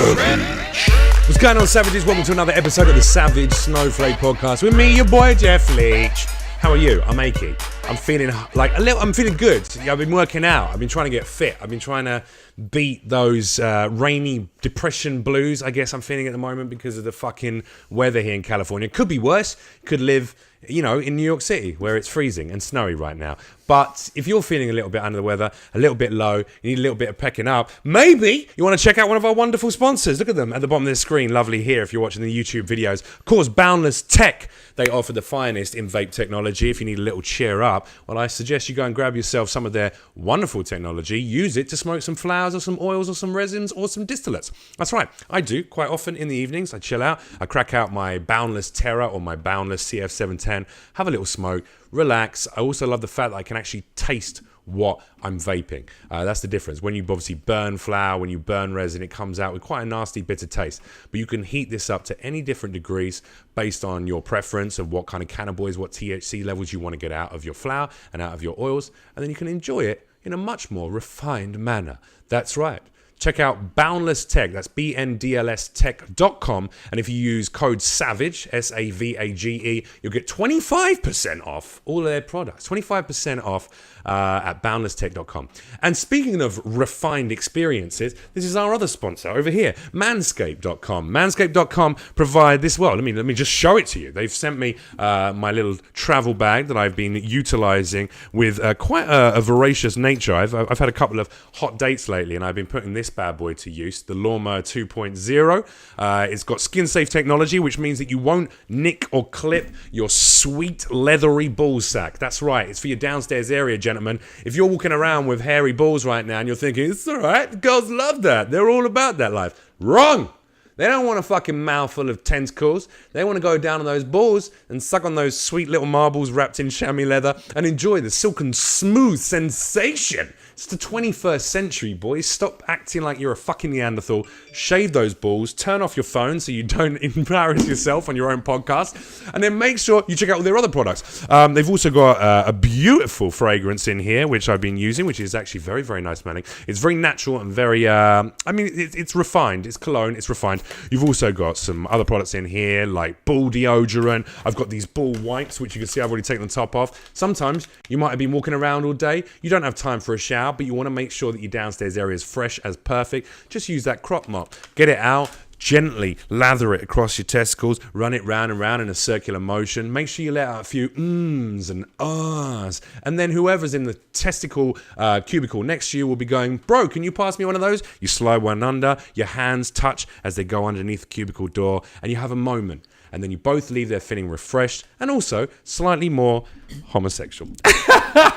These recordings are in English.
What's going on, Savages? Welcome to another episode of the Savage Snowflake podcast with me, your boy Jeff Leach. How are you? I'm achy. I'm feeling I'm feeling good. I've been working out. I've been trying to get fit. I've been trying to beat those rainy depression blues, I guess I'm feeling at the moment because of the fucking weather here in California. Could be worse. Could live, in New York City where it's freezing and snowy right now. But if you're feeling a little bit under the weather, a little bit low, you need a little bit of pecking up, maybe you want to check out one of our wonderful sponsors. Look at them at the bottom of the screen, lovely here if you're watching the YouTube videos. Of course, Boundless Tech. They offer the finest in vape technology. If you need a little cheer up, well, I suggest you go and grab yourself some of their wonderful technology. Use it to smoke some flowers or some oils or some resins or some distillates. That's right. I do quite often in the evenings. I chill out. I crack out my Boundless Terra or my Boundless CF710. Have a little smoke. Relax. I also love the fact that I can actually taste what I'm vaping. That's the difference. When you obviously burn flower, when you burn resin, it comes out with quite a nasty bitter taste. But you can heat this up to any different degrees based on your preference of what kind of cannabinoids, what THC levels you want to get out of your flower and out of your oils. And then you can enjoy it in a much more refined manner. That's right. Check out Boundless Tech. That's BNDLStech.com. And if you use code SAVAGE, SAVAGE, you'll get 25% off all of their products. 25% off at boundlesstech.com. And speaking of refined experiences, this is our other sponsor over here, manscaped.com. Manscaped.com provide this. Well, let me just show it to you. They've sent me my little travel bag that I've been utilizing with quite a voracious nature. I've had a couple of hot dates lately, and I've been putting this bad boy to use, the Lawnmower 2.0. It's got SkinSafe Technology, which means that you won't nick or clip your sweet leathery ball sack. That's right. It's for your downstairs area, gentlemen. If you're walking around with hairy balls right now and you're thinking, it's all right, the girls love that. They're all about that life. Wrong. They don't want a fucking mouthful of tentacles. They want to go down on those balls and suck on those sweet little marbles wrapped in chamois leather and enjoy the silken smooth sensation. It's the 21st century, boys. Stop acting like you're a fucking Neanderthal. Shave those balls. Turn off your phone so you don't embarrass yourself on your own podcast. And then make sure you check out all their other products. They've also got a beautiful fragrance in here, which I've been using, which is actually very, very nice smelling. It's very natural and very, it's refined. It's cologne. It's refined. You've also got some other products in here, like ball deodorant. I've got these ball wipes, which you can see I've already taken the top off. Sometimes you might have been walking around all day. You don't have time for a shower, but you want to make sure that your downstairs area is fresh as perfect. Just use that crop mop. Get it out. Gently lather it across your testicles, run it round and round in a circular motion. Make sure you let out a few ums and ahs. And then whoever's in the testicle cubicle next to you will be going, bro, can you pass me one of those? You slide one under, your hands touch as they go underneath the cubicle door, and you have a moment. And then you both leave there feeling refreshed and also slightly more homosexual.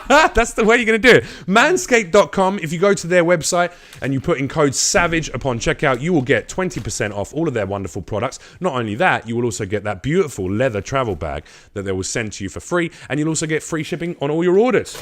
That's the way you're going to do it. Manscaped.com, if you go to their website and you put in code SAVAGE upon checkout, you will get 20% off all of their wonderful products. Not only that, you will also get that beautiful leather travel bag that they will send to you for free, and you'll also get free shipping on all your orders.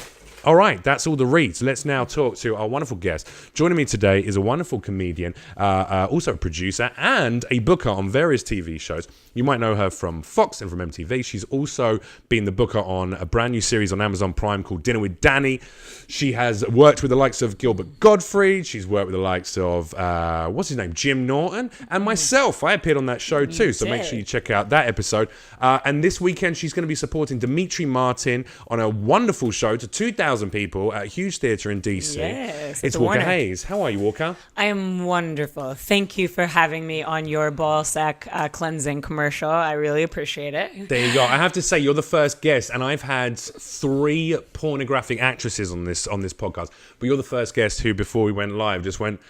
All right, that's all the reads. Let's now talk to our wonderful guest. Joining me today is a wonderful comedian, also a producer and a booker on various TV shows. You might know her from Fox and from MTV. She's also been the booker on a brand new series on Amazon Prime called Dinner with Danny. She has worked with the likes of Gilbert Gottfried. She's worked with the likes of, what's his name, Jim Norton, and myself. I appeared on that show too, so make sure you check out that episode. And this weekend, she's going to be supporting Dimitri Martin on a wonderful show to 2,000 people at a huge theatre in DC. Yes, it's Walker Hayes. How are you, Walker? I am wonderful. Thank you for having me on your ballsack cleansing commercial. I really appreciate it. There you go. I have to say, you're the first guest, and I've had 3 pornographic actresses on this podcast, but you're the first guest who, before we went live, just went,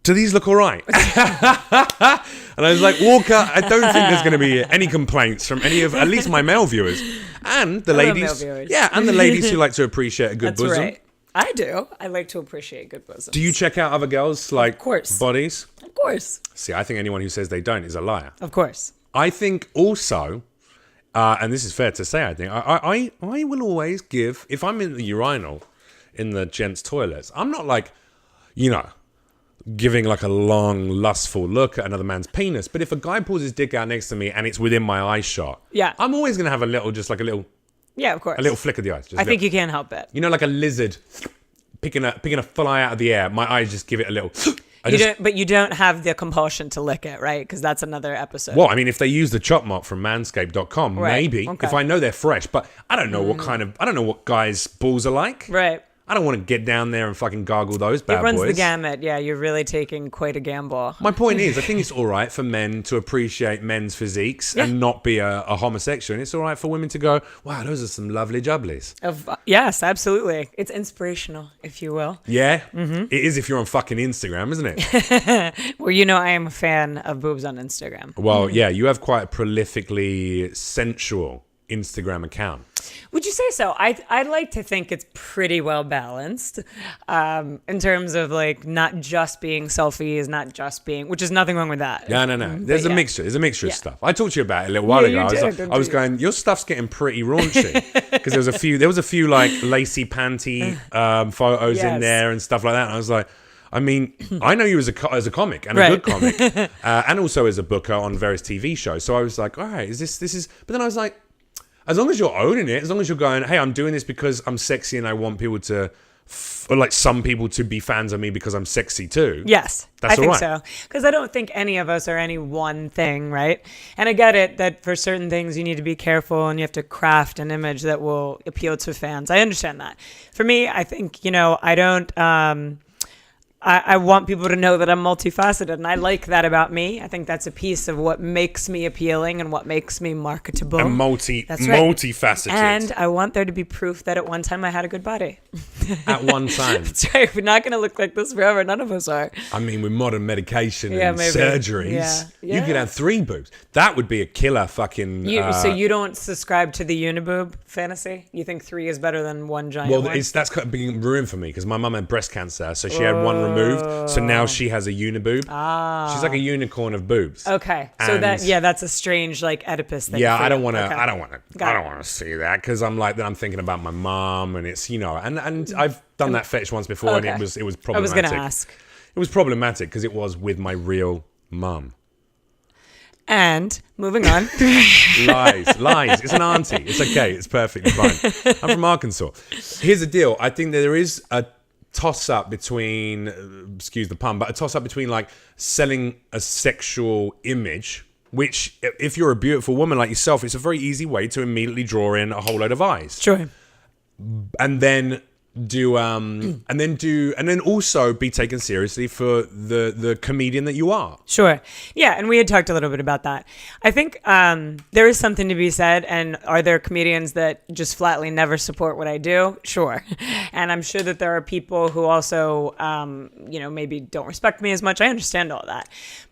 do these look all right? And I was like, Walker, I don't think there's going to be any complaints from any of, at least my male viewers. And the ladies. Yeah, and the ladies who like to appreciate a good bosom. Right. I do. I like to appreciate good bosoms. Do you check out other girls' like bodies? Of course. See, I think anyone who says they don't is a liar. Of course. I think also, and this is fair to say, I think, I will always give, if I'm in the urinal in the gents' toilets, I'm not like, giving like a long, lustful look at another man's penis. But if a guy pulls his dick out next to me and it's within my eye shot, I'm always going to have a little, just like a little... Yeah, of course. A little flick of the eyes. I think you can't help it. Like a lizard picking a fly out of the air. My eyes just give it a little... But you don't have the compulsion to lick it, right? Because that's another episode. Well, I mean, if they use the chop mop from manscaped.com, maybe. Okay. If I know they're fresh. But I don't know I don't know what guys' balls are like. Right. I don't want to get down there and fucking gargle those bad boys. It runs the gamut. Yeah, you're really taking quite a gamble. My point is, I think it's all right for men to appreciate men's physiques and not be a homosexual. And it's all right for women to go, wow, those are some lovely jubblies. Yes, absolutely. It's inspirational, if you will. Yeah? Mm-hmm. It is if you're on fucking Instagram, isn't it? Well, I am a fan of boobs on Instagram. Well, yeah, you have quite a prolifically sensual Instagram account. Would you say so? I'd like to think it's pretty well balanced in terms of like not just being selfies, not just being, which is nothing wrong with that. No. There's a mixture. There's a mixture of stuff. I talked to you about it a little while ago. I was going, your stuff's getting pretty raunchy because there was a few like lacy panty photos in there and stuff like that. And I was like, I mean, I know you as a comic and a good comic, and also as a booker on various TV shows. So I was like, all right, is this is? But then I was like, as long as you're owning it, as long as you're going, hey, I'm doing this because I'm sexy and I want people to, or like some people to be fans of me because I'm sexy too. Yes, that's I think all right. so. Because I don't think any of us are any one thing, right? And I get it that for certain things you need to be careful and you have to craft an image that will appeal to fans. I understand that. For me, I think, I don't... I want people to know that I'm multifaceted, and I like that about me. I think that's a piece of what makes me appealing and what makes me marketable. And multifaceted. And I want there to be proof that at one time I had a good body. At one time. That's right. We're not going to look like this forever. None of us are. I mean, with modern medication and surgeries, you could have 3 boobs. That would be a killer fucking... So you don't subscribe to the uniboob fantasy? You think 3 is better than one giant one? Well, that's kind of being ruined for me because my mum had breast cancer, so she had one removed. So now she has a uniboob. She's like a unicorn of boobs. Okay, so that's a strange like Oedipus thing. Yeah, I don't want to see that because I'm like then I'm thinking about my mom and it's and I've done that fetish once before and it was problematic. I was going to ask. It was problematic because it was with my real mum. And moving on. Lies. It's an auntie. It's okay. It's perfectly fine. I'm from Arkansas. Here's the deal. I think that there is a toss-up between, excuse the pun, but a toss-up between like selling a sexual image, which if you're a beautiful woman like yourself, it's a very easy way to immediately draw in a whole load of eyes. Sure. And then also be taken seriously for the comedian that you are. Sure. Yeah, and we had talked a little bit about that. I think there is something to be said, and are there comedians that just flatly never support what I do? Sure. And I'm sure that there are people who also, maybe don't respect me as much. I understand all that.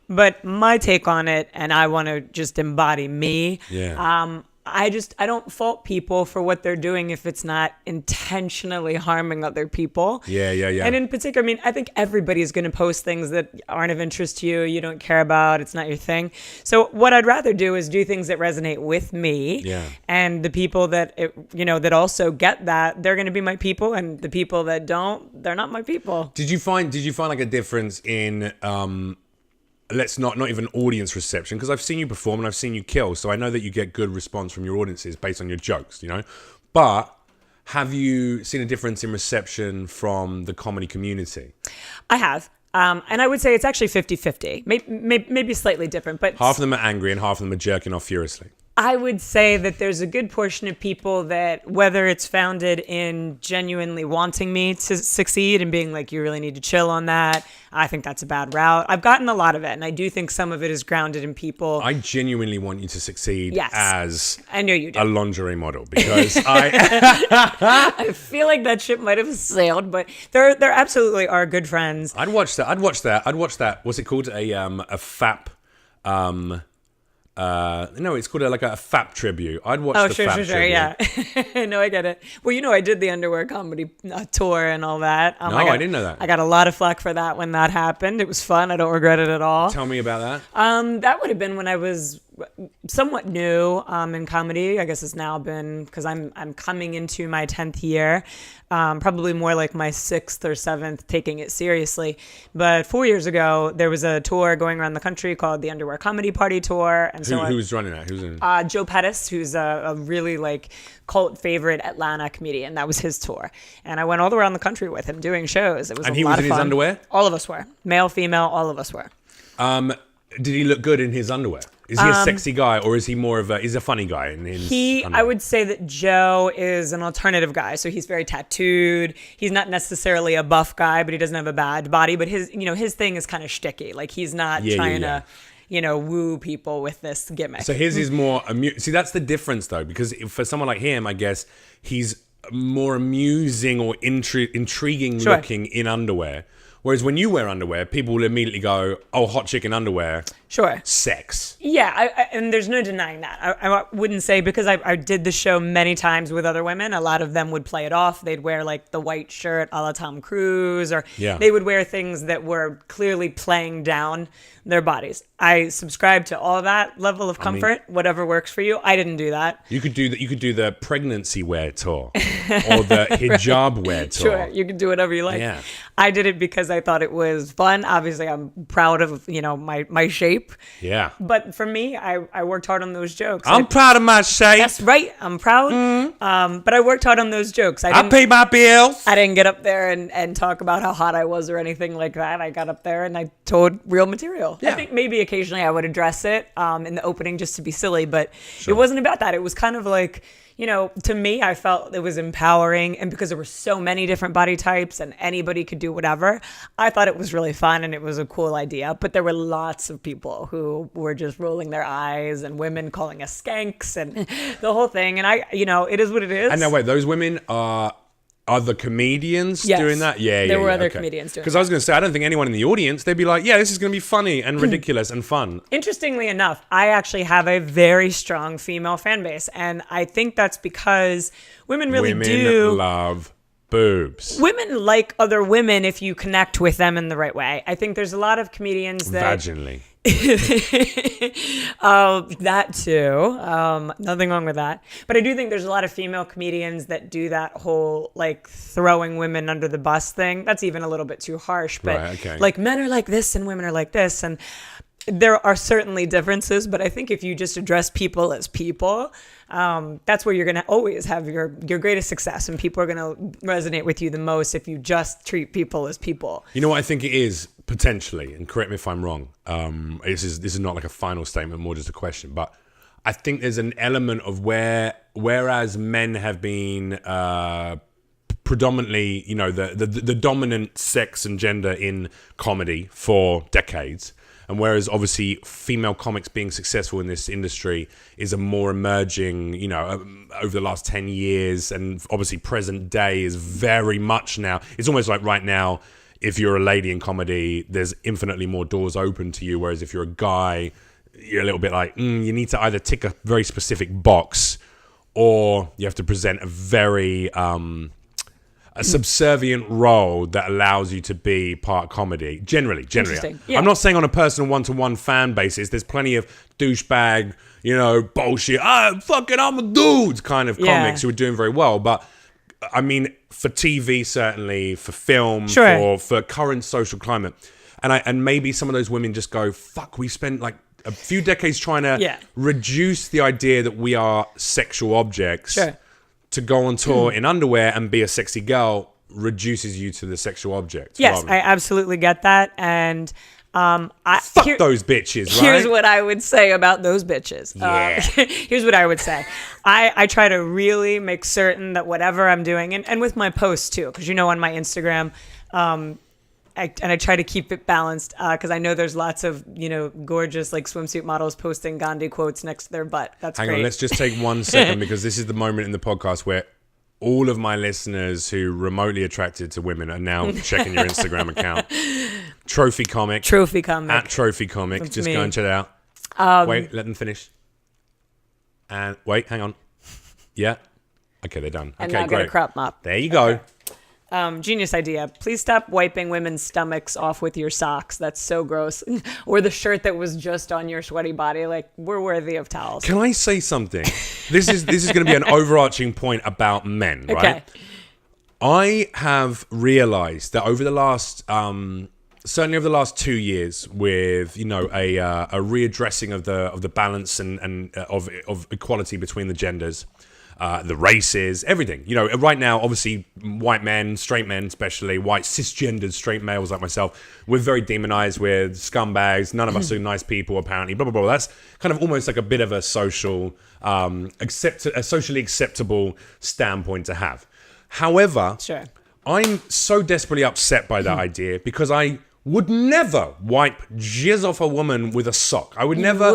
But my take on it, and I want to just embody me. Yeah. I don't fault people for what they're doing if it's not intentionally harming other people. Yeah. And in particular, I mean, I think everybody is going to post things that aren't of interest to you, you don't care about, it's not your thing. So what I'd rather do is do things that resonate with me. Yeah. And the people that, that also get that, they're going to be my people. And the people that don't, they're not my people. Did you find like a difference in... let's not even audience reception, because I've seen you perform and I've seen you kill, so I know that you get good response from your audiences based on your jokes, But have you seen a difference in reception from the comedy community? I have. And I would say it's actually 50-50, maybe slightly different. But half of them are angry and half of them are jerking off furiously. I would say that there's a good portion of people that, whether it's founded in genuinely wanting me to succeed and being like, you really need to chill on that, I think that's a bad route. I've gotten a lot of it, and I do think some of it is grounded in people. I genuinely want you to succeed as I know you do. A lingerie model, because I feel like that ship might have sailed, but there absolutely are good friends. I'd watch that. What's it called? A FAP. No, it's called a FAP tribute. I'd watch the FAP tribute. Sure, yeah. No, I get it. Well, I did the underwear comedy tour and all that. I didn't know that. I got a lot of flack for that when that happened. It was fun. I don't regret it at all. Tell me about that. That would have been when I was somewhat new in comedy. I guess it's now been, because I'm coming into my 10th year, probably more like my 6th or 7th taking it seriously. But 4 years ago, there was a tour going around the country called the Underwear Comedy Party Tour. And who was running that? Who's in? Joe Pettis, who's a really like cult favorite Atlanta comedian. That was his tour. And I went all around the country with him doing shows. It was a lot of fun. And he was in his underwear? All of us were. Male, female, all of us were. Did he look good in his underwear? Is he a sexy guy, or is he more of he's a funny guy in his underwear? I would say that Joe is an alternative guy. So he's very tattooed. He's not necessarily a buff guy, but he doesn't have a bad body. But his thing is kind of shticky. Like he's not trying to, woo people with this gimmick. So his is more, see, that's the difference though, because for someone like him, I guess he's more amusing or intriguing looking in underwear. Whereas when you wear underwear, people will immediately go, oh, hot chick in underwear. Sure. Sex. Yeah, and there's no denying that. I wouldn't say, because I did the show many times with other women, a lot of them would play it off. They'd wear like the white shirt a la Tom Cruise, or they would wear things that were clearly playing down their bodies. I subscribe to all that level of comfort, whatever works for you. I didn't do that. You could do that. You could do the pregnancy wear tour or the hijab wear tour. Sure, you can do whatever you like. Yeah. I did it because I thought it was fun. Obviously, I'm proud of my shape. Yeah. But for me, I worked hard on those jokes. I'm proud of my shape. That's right. I'm proud. But I worked hard on those jokes. I pay my bills. I didn't get up there and talk about how hot I was or anything like that. I got up there and I told real material. Yeah. I think maybe occasionally I would address it in the opening just to be silly, but it wasn't about that. It was kind of like, to me, I felt it was empowering. And because there were so many different body types and anybody could do whatever, I thought it was really fun and it was a cool idea. But there were lots of people who were just rolling their eyes, and women calling us skanks and the whole thing. And it is what it is. And now wait, those women are other comedians doing that? Yeah, there were other comedians doing that. Because I was going to say, I don't think anyone in the audience, they'd be like, yeah, this is going to be funny and ridiculous and fun. Interestingly enough, I actually have a very strong female fan base. And I think that's because women love boobs. Women like other women if you connect with them in the right way. I think there's a lot of comedians that... Vaginally. That too. Nothing wrong with that. But I do think there's a lot of female comedians that do that whole like throwing women under the bus thing. That's even a little bit too harsh. But like men are like this and women are like this. And there are certainly differences. But I think if you just address people as people, that's where you're going to always have your greatest success. And people are going to resonate with you the most if you just treat people as people. You know what I think it is? Potentially, and correct me if I'm wrong, this is not like a final statement, more just a question, but I think there's an element of whereas men have been predominantly, the dominant sex and gender in comedy for decades, and whereas obviously female comics being successful in this industry is a more emerging, over the last 10 years, and obviously present day is very much now, it's almost like right now, if you're a lady in comedy, there's infinitely more doors open to you. Whereas if you're a guy, you're a little bit like, you need to either tick a very specific box, or you have to present a very a subservient role that allows you to be part comedy. Generally. Yeah. I'm not saying on a personal one-to-one fan basis. There's plenty of douchebag, bullshit. I'm a dude kind of comics who are doing very well, but. I mean, for TV, certainly, for film, for current social climate. And maybe some of those women just go, fuck, we spent like a few decades trying to reduce the idea that we are sexual objects. To go on tour in underwear and be a sexy girl reduces you to the sexual object. Yes, I absolutely get that. And... fuck those bitches, right? Here's what I would say about those bitches. Yeah. Here's what I would say. I try to really make certain that whatever I'm doing, and with my posts too, because on my Instagram, I try to keep it balanced because I know there's lots of, gorgeous like swimsuit models posting Gandhi quotes next to their butt. That's Hang great. on, let's just take 1 second because this is the moment in the podcast where all of my listeners who remotely attracted to women are now checking your Instagram account. Trophy Comic. At Trophy Comic. That's just me. go and check it out. Wait, let them finish. And wait, hang on. Yeah. Okay, they're done. And okay, now great. get a crop mop. There you go. Genius idea. Please stop wiping women's stomachs off with your socks. That's so gross. Or the shirt that was just on your sweaty body. Like, we're worthy of towels. Can I say something? This is going to be an overarching point about men, right? Okay. I have realized that over the last, certainly over the last 2 years, with a readdressing of the balance and of equality between the genders, the races, everything. Right now, obviously, white men, straight men, especially white cisgendered straight males like myself, we're very demonized. We're scumbags. None of us are nice people, apparently. Blah blah blah. That's kind of almost like a bit of a social, a socially acceptable standpoint to have. However, Sure. I'm so desperately upset by that idea because I would never wipe jizz off a woman with a sock. I would never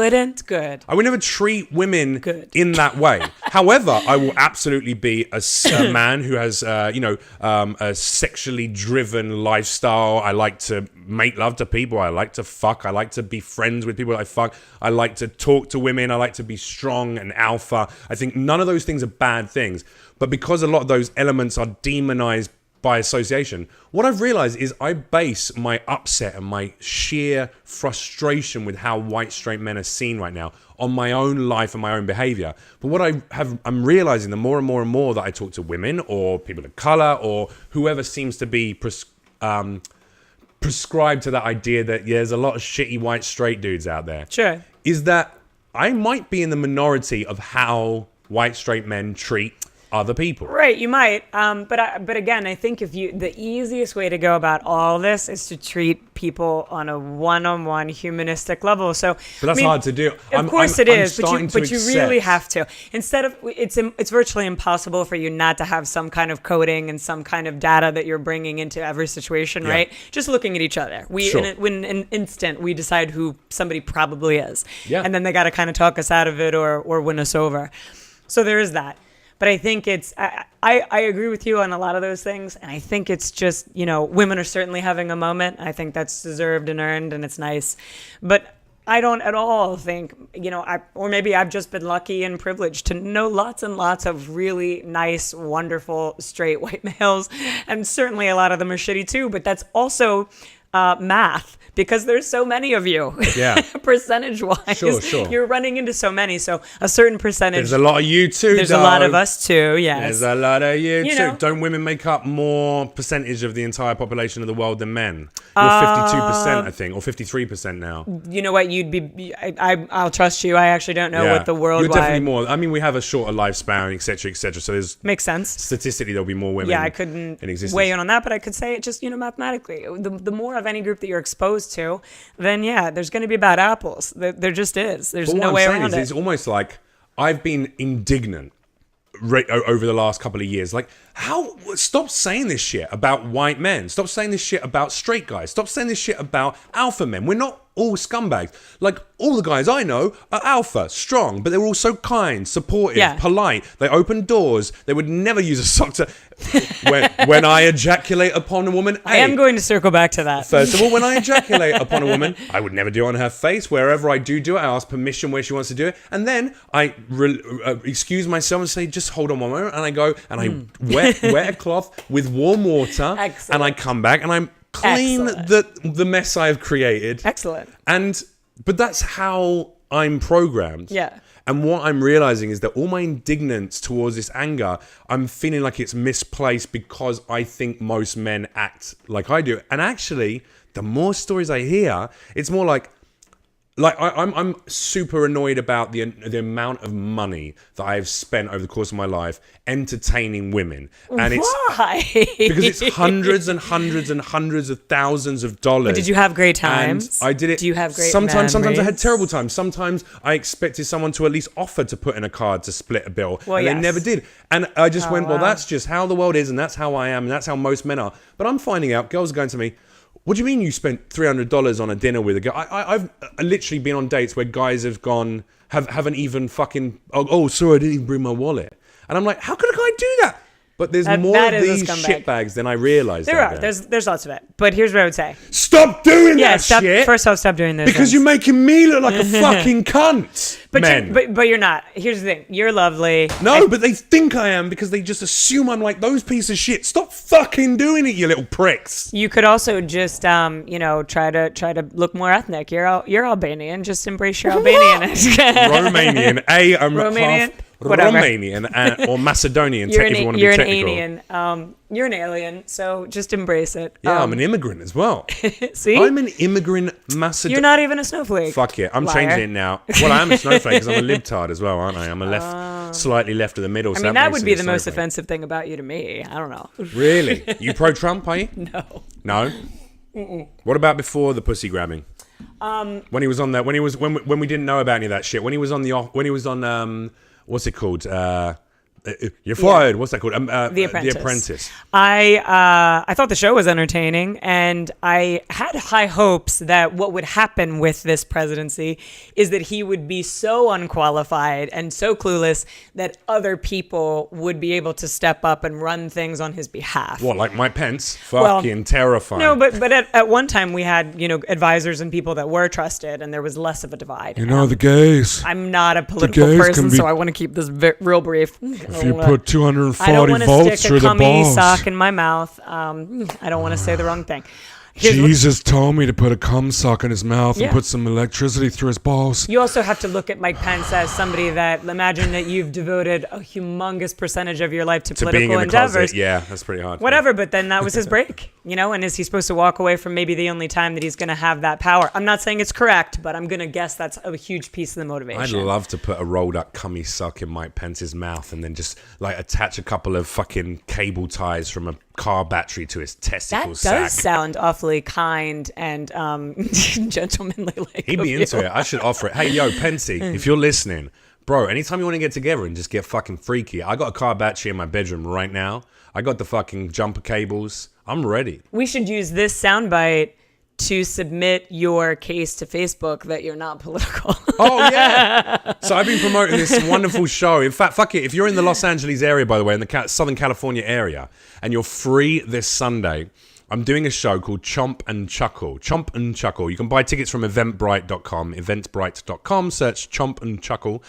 treat women in that way. However, I will absolutely be a man who has, a sexually driven lifestyle. I like to make love to people. I like to fuck. I like to be friends with people I fuck. I like to talk to women. I like to be strong and alpha. I think none of those things are bad things. But because a lot of those elements are demonized by association, what I've realized is I base my upset and my sheer frustration with how white straight men are seen right now on my own life and my own behavior. But what I'm realizing the more and more and more that I talk to women or people of color or whoever seems to be prescribed to that idea that there's a lot of shitty white straight dudes out there. Sure. Is that I might be in the minority of how white straight men treat other people. Right, you might. But again, I think the easiest way to go about all this is to treat people on a one-on-one humanistic level. So, but that's hard to do. Of course it is, but you really have to. Instead of it's virtually impossible for you not to have some kind of coding and some kind of data that you're bringing into every situation, right? Just looking at each other. In an instant, we decide who somebody probably is. Yeah. And then they got to kind of talk us out of it or win us over. So there is that. But I think I agree with you on a lot of those things. And I think it's just, women are certainly having a moment. I think that's deserved and earned and it's nice. But I don't at all think, or maybe I've just been lucky and privileged to know lots and lots of really nice, wonderful, straight white males. And certainly a lot of them are shitty too. But that's also math. Because there's so many of you, percentage-wise. Sure. You're running into so many, so a certain percentage. There's a lot of you too, There's a lot of us too, yes. There's a lot of you too. Don't women make up more percentage of the entire population of the world than men? You're 52%, I think, or 53% now. You know what? I'll trust you. I actually don't know what the worldwide. You're definitely more. I mean, we have a shorter lifespan, et cetera, so there's... Makes sense. Statistically, there'll be more women I couldn't in existence. Weigh in on that, but I could say it just, mathematically. The more of any group that you're exposed to, then there's going to be bad apples. There just is. There's no way around it. It's almost like I've been indignant over the last couple of years. Like, stop saying this shit about white men. Stop saying this shit about straight guys. Stop saying this shit about alpha men. We're not all scumbags. Like, all the guys I know are alpha, strong, but they're also kind, supportive, polite. They open doors. They would never use a sock to... when I ejaculate upon a woman... I am going to circle back to that. First of all, when I ejaculate upon a woman, I would never do it on her face. Wherever I do it, I ask permission where she wants to do it. And then I excuse myself and say, just hold on one moment. And I go and I wet a cloth with warm water. Excellent. And I come back and I'm clean the mess I have created. Excellent. But that's how I'm programmed. Yeah. And what I'm realizing is that all my indignance towards this anger, I'm feeling like it's misplaced because I think most men act like I do. And actually, the more stories I hear, it's more like I'm super annoyed about the amount of money that I've spent over the course of my life entertaining women. And Why? Because it's hundreds and hundreds and hundreds of thousands of dollars. But did you have great times? And I did it. Do you have great Sometimes I memories? had terrible times. Sometimes I expected someone to at least offer to put in a card to split a bill. And they never did. And I just went, well, that's just how the world is and that's how I am and that's how most men are. But I'm finding out, girls are going to me, what do you mean you spent $300 on a dinner with a girl? I've literally been on dates where guys have gone, haven't even fucking, sorry, I didn't even bring my wallet. And I'm like, how could a guy do that? But there's That more of is a these scumbag. shitbags than I realized. There are. There's lots of it. But here's what I would say. Stop doing that shit. First off, stop doing this. Because you're making me look like a fucking cunt. But you're not. Here's the thing. You're lovely. No, but they think I am because they just assume I'm like those pieces of shit. Stop fucking doing it, you little pricks. You could also just, try to look more ethnic. You're Albanian. Just embrace your Albanianness. Romanian. I'm Romanian? half Whatever. Romanian or Macedonian. If you want to be technical. You're an alien. You're an alien. So just embrace it. Yeah, I'm an immigrant as well. See? I'm an immigrant Macedonian. You're not even a snowflake. Fuck it. I'm Liar. changing it now. Well, I am a snowflake because I'm a libtard as well, aren't I? I'm a slightly left of the middle. I mean, that would be the most offensive thing about you to me. I don't know. Really? You pro-Trump, are you? No. No? Mm-mm. What about before the pussy grabbing? When he was on that, when we didn't know about any of that shit, when he was on what's it called? You're fired. Yeah. What's that called? The Apprentice. The Apprentice. I thought the show was entertaining, and I had high hopes that what would happen with this presidency is that he would be so unqualified and so clueless that other people would be able to step up and run things on his behalf. What, like Mike Pence? Fucking terrifying. No, but at one time we had, advisors and people that were trusted, and there was less of a divide. The gays. I'm not a political person, so I want to keep this real brief. If you put 240 volts through the balls. I don't want to stick a cummy sock in my mouth. I don't want to say the wrong thing. Jesus told me to put a cum sock in his mouth and put some electricity through his balls. You also have to look at Mike Pence as somebody that, imagine that you've devoted a humongous percentage of your life to political endeavors. Closet. Yeah, that's pretty hard. Whatever, but then that was his break, and is he supposed to walk away from maybe the only time that he's going to have that power? I'm not saying it's correct, but I'm going to guess that's a huge piece of the motivation. I'd love to put a rolled up cummy sock in Mike Pence's mouth and then just attach a couple of fucking cable ties from a car battery to his testicle sack. That does sound awfully kind and gentlemanly. He'd be into it. I should offer it. Hey, yo, Pensy, if you're listening, bro, anytime you want to get together and just get fucking freaky, I got a car battery in my bedroom right now. I got the fucking jumper cables. I'm ready. We should use this soundbite to submit your case to Facebook that you're not political. Oh, yeah. So I've been promoting this wonderful show. In fact, fuck it. If you're in the Los Angeles area, by the way, in the Southern California area, and you're free this Sunday, I'm doing a show called Chomp and Chuckle. Chomp and Chuckle. You can buy tickets from eventbrite.com, eventbrite.com. Search Chomp and Chuckle,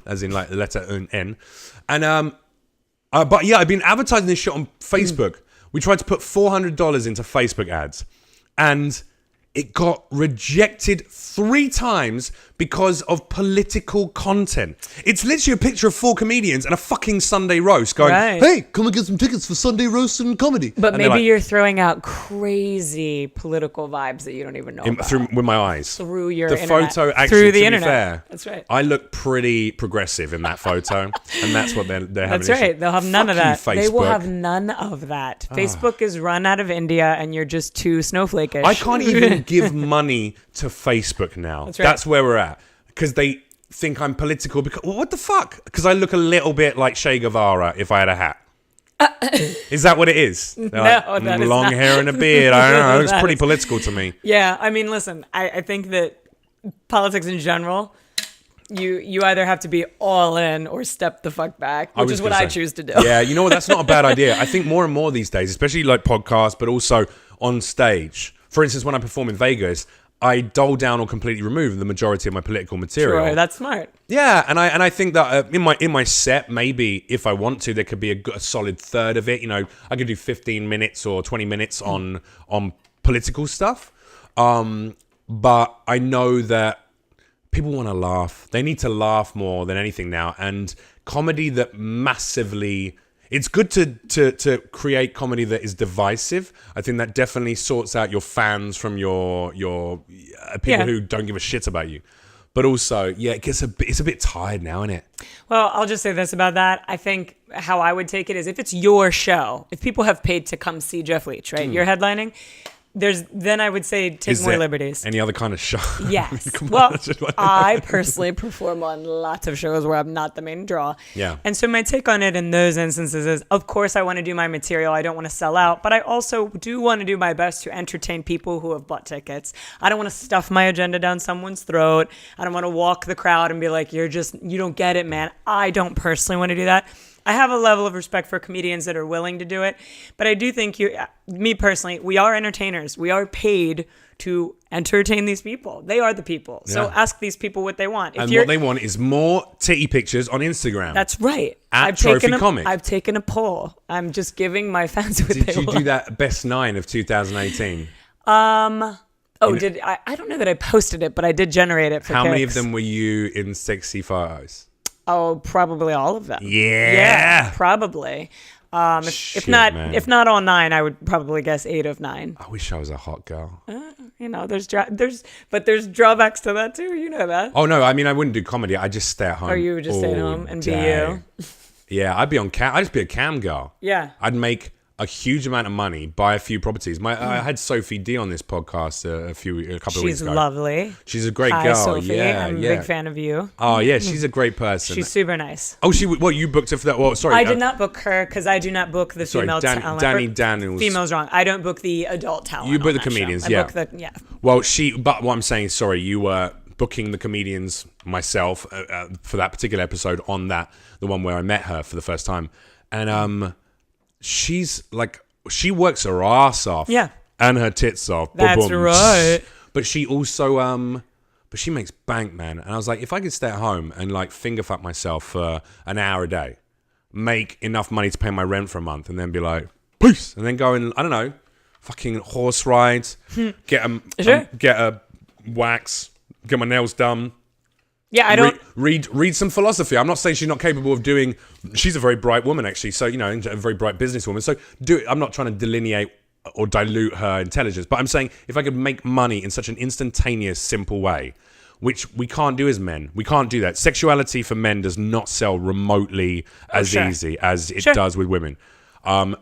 as in like the letter N. And, but yeah, I've been advertising this shit on Facebook. We tried to put $400 into Facebook ads. And it got rejected 3 times because of political content. It's literally a picture of 4 comedians and a fucking Sunday roast going, hey, come and get some tickets for Sunday roast and comedy. But maybe you're throwing out crazy political vibes that you don't even know about. With my eyes. Through your the internet. Photo, actually, through the to internet. Be fair, that's right. I look pretty progressive in that photo. And that's what they're having. That's right. They'll have none of that. Facebook. They will have none of that. Facebook is run out of India and you're just too snowflake-ish. I can't even give money to Facebook now. That's right. That's where we're at. Because they think I'm political. Because what the fuck? Because I look a little bit like Che Guevara if I had a hat. Is that what it is? No, like, that is long not. hair and a beard. I don't know. It's pretty political to me. Yeah, I mean, listen, I think that politics in general, you either have to be all in or step the fuck back, which is what I choose to do. Yeah, you know what? That's not a bad idea. I think more and more these days, especially like podcasts, but also on stage. For instance, when I perform in Vegas, I dull down or completely remove the majority of my political material. Sure, that's smart. Yeah, and I think that in my set, maybe if I want to, there could be a solid third of it. I could do 15 minutes or 20 minutes on political stuff. But I know that people want to laugh. They need to laugh more than anything now. And comedy that massively... It's good to create comedy that is divisive. I think that definitely sorts out your fans from your people who don't give a shit about you. But also, it's a bit tired now, isn't it? Well, I'll just say this about that. I think how I would take it is if it's your show, if people have paid to come see Jeff Leach, right? You're headlining. Then I would say take more liberties. Any other kind of show? Yes. Well, I personally perform on lots of shows where I'm not the main draw. Yeah. And so my take on it in those instances is, of course, I want to do my material. I don't want to sell out, but I also do want to do my best to entertain people who have bought tickets. I don't want to stuff my agenda down someone's throat. I don't want to walk the crowd and be like, you don't get it, man. I don't personally want to do that. I have a level of respect for comedians that are willing to do it, but I do think me personally, we are entertainers. We are paid to entertain these people. They are the people. So ask these people what they want. And what they want is more titty pictures on Instagram. That's right. At Trophy Comic. I've taken a poll. I'm just giving my fans what they want. Did you do that best 9 of 2018? I don't know that I posted it, but I did generate it for How many of kicks. them were you in sexy photos? Oh, probably all of them. Yeah. Probably. If Shit, not, man. if not all 9, I would probably guess 8 of 9. I wish I was a hot girl. There's drawbacks to that too. You know that. Oh no, I mean I wouldn't do comedy. I just stay at home. Or you would just stay at home and day. be you. Yeah, I'd be on cam. I'd just be a cam girl. Yeah. I'd make a huge amount of money, buy a few properties. I had Sophie D on this podcast a couple of weeks ago. She's lovely. She's a great Hi, girl. Sophie. Yeah, I'm a yeah. big fan of you. Oh yeah, she's a great person. She's super nice. Oh, you booked her for that? Well, sorry. I did not book her because I do not book the female talent. Danny Daniels. Female's wrong. I don't book the adult talent. You book on the that comedians, show. yeah. I book the, yeah. Well, but what I'm saying is, sorry, you were booking the comedians myself for that particular episode on the one where I met her for the first time. And she's like, she works her ass off. Yeah. And her tits off. That's Boom. right. But she also, but she makes bank, man. And I was like, if I could stay at home and like finger fuck myself for an hour a day, make enough money to pay my rent for a month, and then be like, peace. And then go and, I don't know, fucking horse rides, get a wax, get my nails done. Yeah, I don't read some philosophy. I'm not saying she's not capable of doing. She's a very bright woman, actually. So a very bright businesswoman. So I'm not trying to delineate or dilute her intelligence, but I'm saying if I could make money in such an instantaneous, simple way, which we can't do as men. We can't do that. Sexuality for men does not sell remotely as easy as it does with women.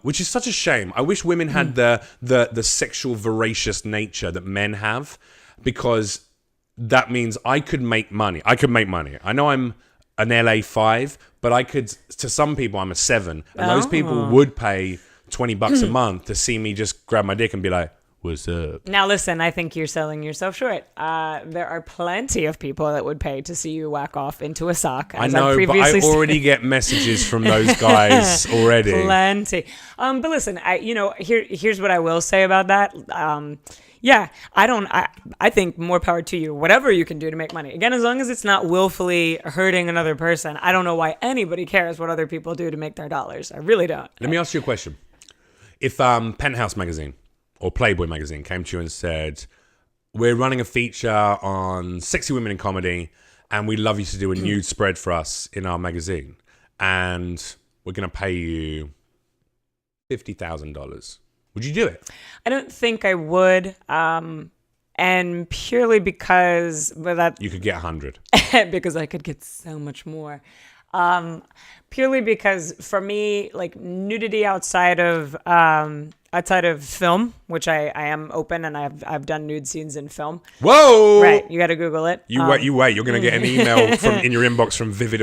Which is such a shame. I wish women had the sexual voracious nature that men have, because that means I could make money. I know I'm an LA 5, but I could, to some people, I'm a 7. And those people would pay $20 a month to see me just grab my dick and be like, what's up? Now listen, I think you're selling yourself short. There are plenty of people that would pay to see you whack off into a sock. I know, but I already get messages from those guys already. Plenty. But listen, here's what I will say about that. I think more power to you. Whatever you can do to make money. Again, as long as it's not willfully hurting another person, I don't know why anybody cares what other people do to make their dollars. I really don't. Let me ask you a question. If Penthouse magazine or Playboy magazine came to you and said, we're running a feature on sexy women in comedy, and we'd love you to do a nude spread for us in our magazine, and we're going to pay you $50,000. Would you do it? I don't think I would. And purely because you could get 100. because I could get so much more. Purely because for me, like nudity outside of film, which I am open, and I've done nude scenes in film. Whoa! Right, you got to Google it. You wait. You're going to get an email in your inbox from Vivid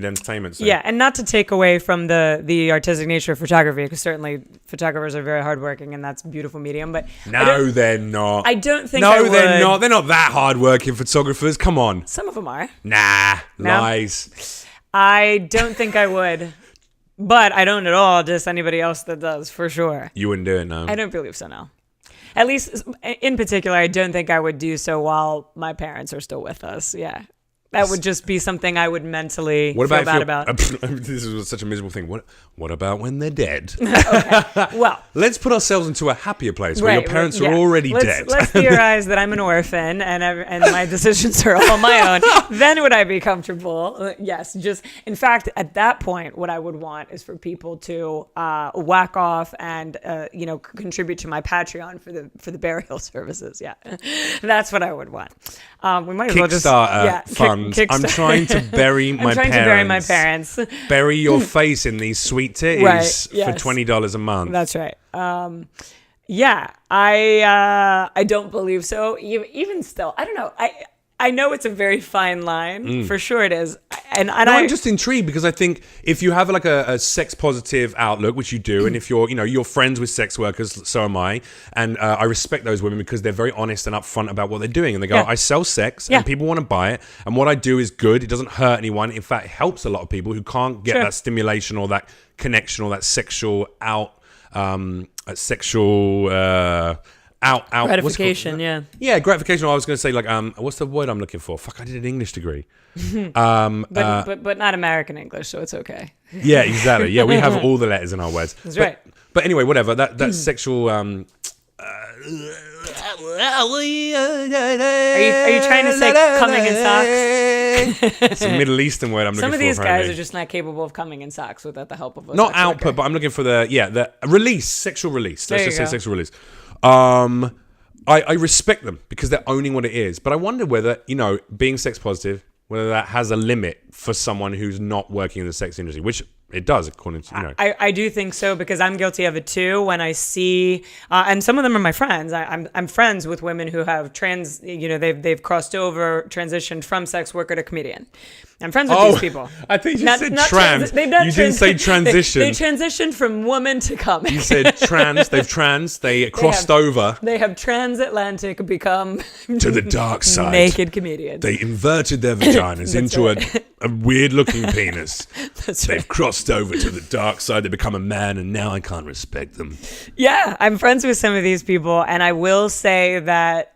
Entertainment. So. Yeah, and not to take away from the artistic nature of photography, because certainly photographers are very hardworking, and that's a beautiful medium. But no, they're not. I don't think. No, they're not. They're not that hardworking photographers. Come on. Some of them are. Nah, No? lies. I don't think I would. But I don't at all diss anybody else that does, for sure. You wouldn't do it, no? I don't believe so, no. At least, in particular, I don't think I would do so while my parents are still with us. Yeah. That would just be something I would mentally feel bad about. This is such a miserable thing. What about when they're dead? Okay. Well, let's put ourselves into a happier place where your parents are already dead. Let's theorize that I'm an orphan and my decisions are all my own. Then would I be comfortable? Yes. Just in fact, at that point, what I would want is for people to whack off and contribute to my Patreon for the burial services. Yeah, that's what I would want. We might as well just fund. I'm trying to bury my parents. Bury your face in these sweet titties for $20 a month. That's right. I don't believe so. Even still, I don't know. I know it's a very fine line. For sure it is. And I'm just intrigued because I think if you have like a sex positive outlook, which you do, and if you're friends with sex workers, so am I, and I respect those women because they're very honest and upfront about what they're doing, and they go, I sell sex, and people want to buy it, and what I do is good. It doesn't hurt anyone. In fact, it helps a lot of people who can't get that stimulation or that connection or that sexual gratification, gratification. I was going to say, like, what's the word I'm looking for? Fuck, I did an English degree. but not American English, so it's okay. Yeah, exactly. Yeah, we have all the letters in our words. That's right. But anyway, whatever. That sexual. Are you trying to say coming in socks? It's a Middle Eastern word I'm looking for. Some of these apparently. guys are just not capable of coming in socks without the help of a not sex output, worker. but I'm looking for the release, sexual release. Let's There just you say go. sexual release. I respect them because they're owning what it is, but I wonder whether, being sex positive, whether that has a limit for someone who's not working in the sex industry, which it does, according to, I do think so, because I'm guilty of it too. When I see, and some of them are my friends. I'm friends with women who have they've crossed over, transitioned from sex worker to comedian. I'm friends with these people. I think you said trans. You didn't say transition. They transitioned from woman to comic. You said trans. They crossed over. They have transatlantic become to the dark side. Naked comedians. They inverted their vaginas into a weird looking penis. They've crossed over to the dark side. They become a man, and now I can't respect them. Yeah, I'm friends with some of these people, and I will say that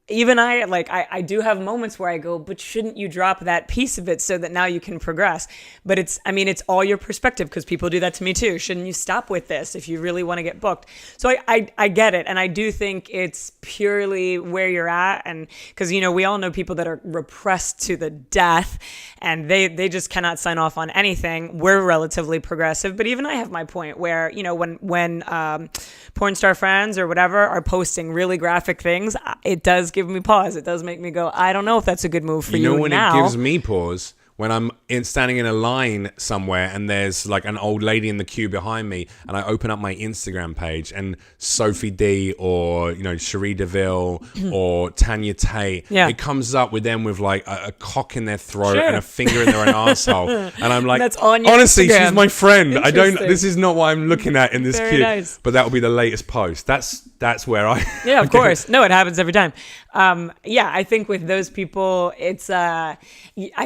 even I do have moments where I go, but shouldn't you drop that piece of it so that now you can progress? But it's all your perspective, because people do that to me too. Shouldn't you stop with this if you really want to get booked? So I get it. And I do think it's purely where you're at. And because, we all know people that are repressed to the death and they just cannot sign off on anything. We're relatively progressive, but even I have my point where, when porn star friends or whatever are posting really graphic things, it does give me pause. It does make me go, I don't know if that's a good move for you when now. It gives me pause? When I'm standing in a line somewhere and there's like an old lady in the queue behind me, and I open up my Instagram page and Sophie D or Cherie DeVille or Tanya Tate, it comes up with them with like a cock in their throat and a finger in their own asshole, and I'm like, that's on your honestly, Instagram. she's my friend. I don't. This is not what I'm looking at in this Very queue. nice. But that will be the latest post. That's where I. Yeah, of course. No, it happens every time. I think with those people, it's I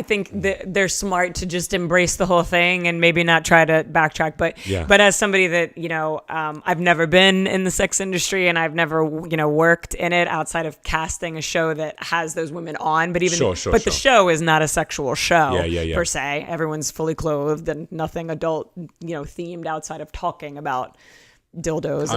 think they're smart to just embrace the whole thing and maybe not try to backtrack. But as somebody that I've never been in the sex industry and I've never worked in it outside of casting a show that has those women on. But the show is not a sexual show per se. Everyone's fully clothed and nothing adult themed outside of talking about dildos.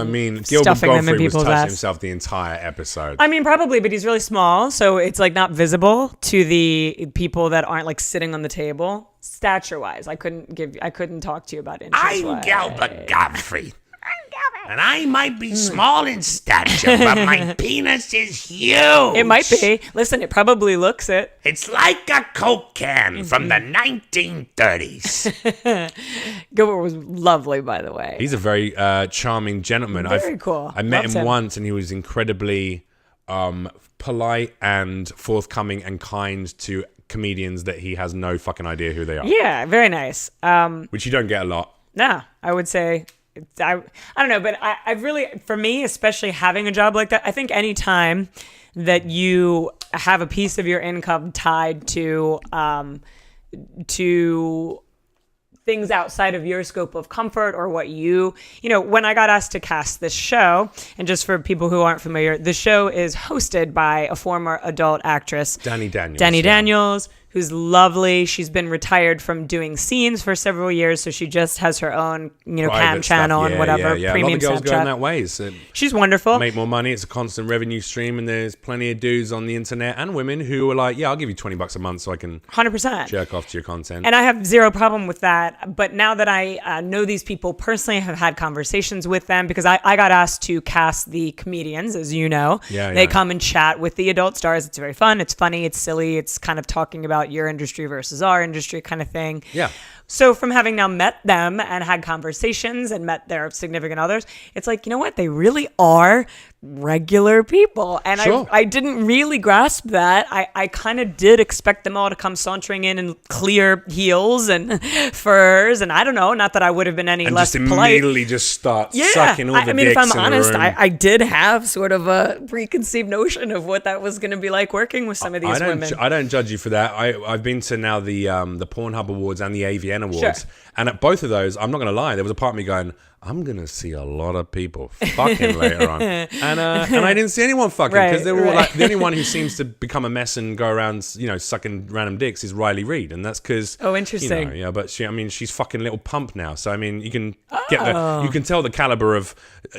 Gilbert stuffing them in Gottfried was people's touching ass. himself the entire episode. Probably, but he's really small, so it's like not visible to the people that aren't like sitting on the table. Stature-wise, I couldn't talk to you about inches. I'm Gilbert Gottfried. And I might be small in stature, but my penis is huge. It might be. Listen, it probably looks it. It's like a Coke can from the 1930s. Gilbert was lovely, by the way. He's a very charming gentleman. Very cool. I met Loved him him. once, and he was incredibly polite and forthcoming and kind to comedians that he has no fucking idea who they are. Yeah, very nice. Which you don't get a lot. No, I would say, I don't know, but I really, for me, especially having a job like that, I think any time that you have a piece of your income tied to things outside of your scope of comfort or what when I got asked to cast this show, and just for people who aren't familiar, the show is hosted by a former adult actress, Danny Daniels, who's lovely. She's been retired from doing scenes for several years, so she just has her own, cam channel and whatever. Yeah. Premium A lot of girls Snapchat. going that way. So she's wonderful. make more money. It's a constant revenue stream, and there's plenty of dudes on the internet and women who are like, I'll give you $20 a month so I can 100% jerk off to your content. And I have zero problem with that. But now that I know these people personally, I have had conversations with them, because I got asked to cast the comedians, as you know. They come and chat with the adult stars. It's very fun. It's funny. It's silly. It's kind of talking about your industry versus our industry kind of thing. Yeah. So from having now met them and had conversations and met their significant others, it's like, you know what? They really are regular people. And Sure. I didn't really grasp that. I kind of did expect them all to come sauntering in clear heels and furs, and I don't know, not that I would have been any And less just polite. immediately just start sucking all the I mean, if dicks I'm in honest, the room. I did have sort of a preconceived notion of what that was going to be like working with some of these women. I don't judge you for that. I've been to now the Pornhub Awards and the AVN Awards, Sure. and at both of those, I'm not going to lie, there was a part of me going, I'm going to see a lot of people fucking later on, and I didn't see anyone fucking because they were all like, the only one who seems to become a mess and go around, sucking random dicks is Riley Reid, and that's because interesting. but she's fucking little pump now, so I mean, you can you can tell the caliber of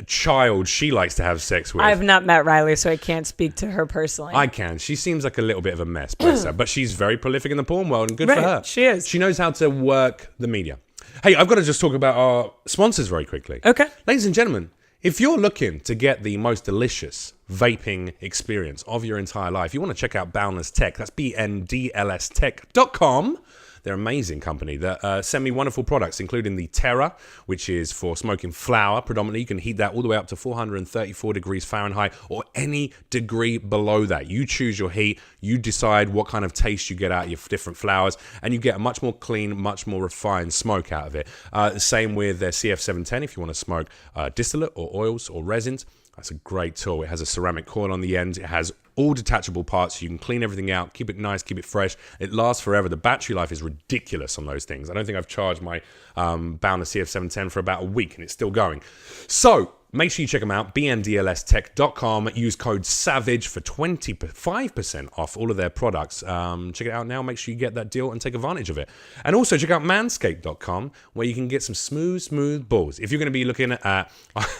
child she likes to have sex with. I've not met Riley, so I can't speak to her personally. I can. She seems like a little bit of a mess, bless her. But she's very prolific in the porn world, and good for her. She is. She knows how to work the media. Hey, I've got to just talk about our sponsors very quickly. Okay. Ladies and gentlemen, if you're looking to get the most delicious vaping experience of your entire life, you want to check out Boundless Tech. That's bndlstech.com. They're an amazing company that send me wonderful products, including the Terra, which is for smoking flour predominantly. You can heat that all the way up to 434 degrees Fahrenheit or any degree below that. You choose your heat. You decide what kind of taste you get out of your different flowers, and you get a much more clean, much more refined smoke out of it. The same with their CF710 if you want to smoke distillate or oils or resins. That's a great tool. It has a ceramic coil on the end. It has all detachable parts. You can clean everything out, keep it nice, keep it fresh. It lasts forever. The battery life is ridiculous on those things. I don't think I've charged my Boundless CF710 for about a week, and it's still going. So make sure you check them out, bndlstech.com. Use code SAVAGE for 25% off all of their products. Check it out now. Make sure you get that deal and take advantage of it. And also check out manscaped.com, where you can get some smooth balls. If you're going to be looking at...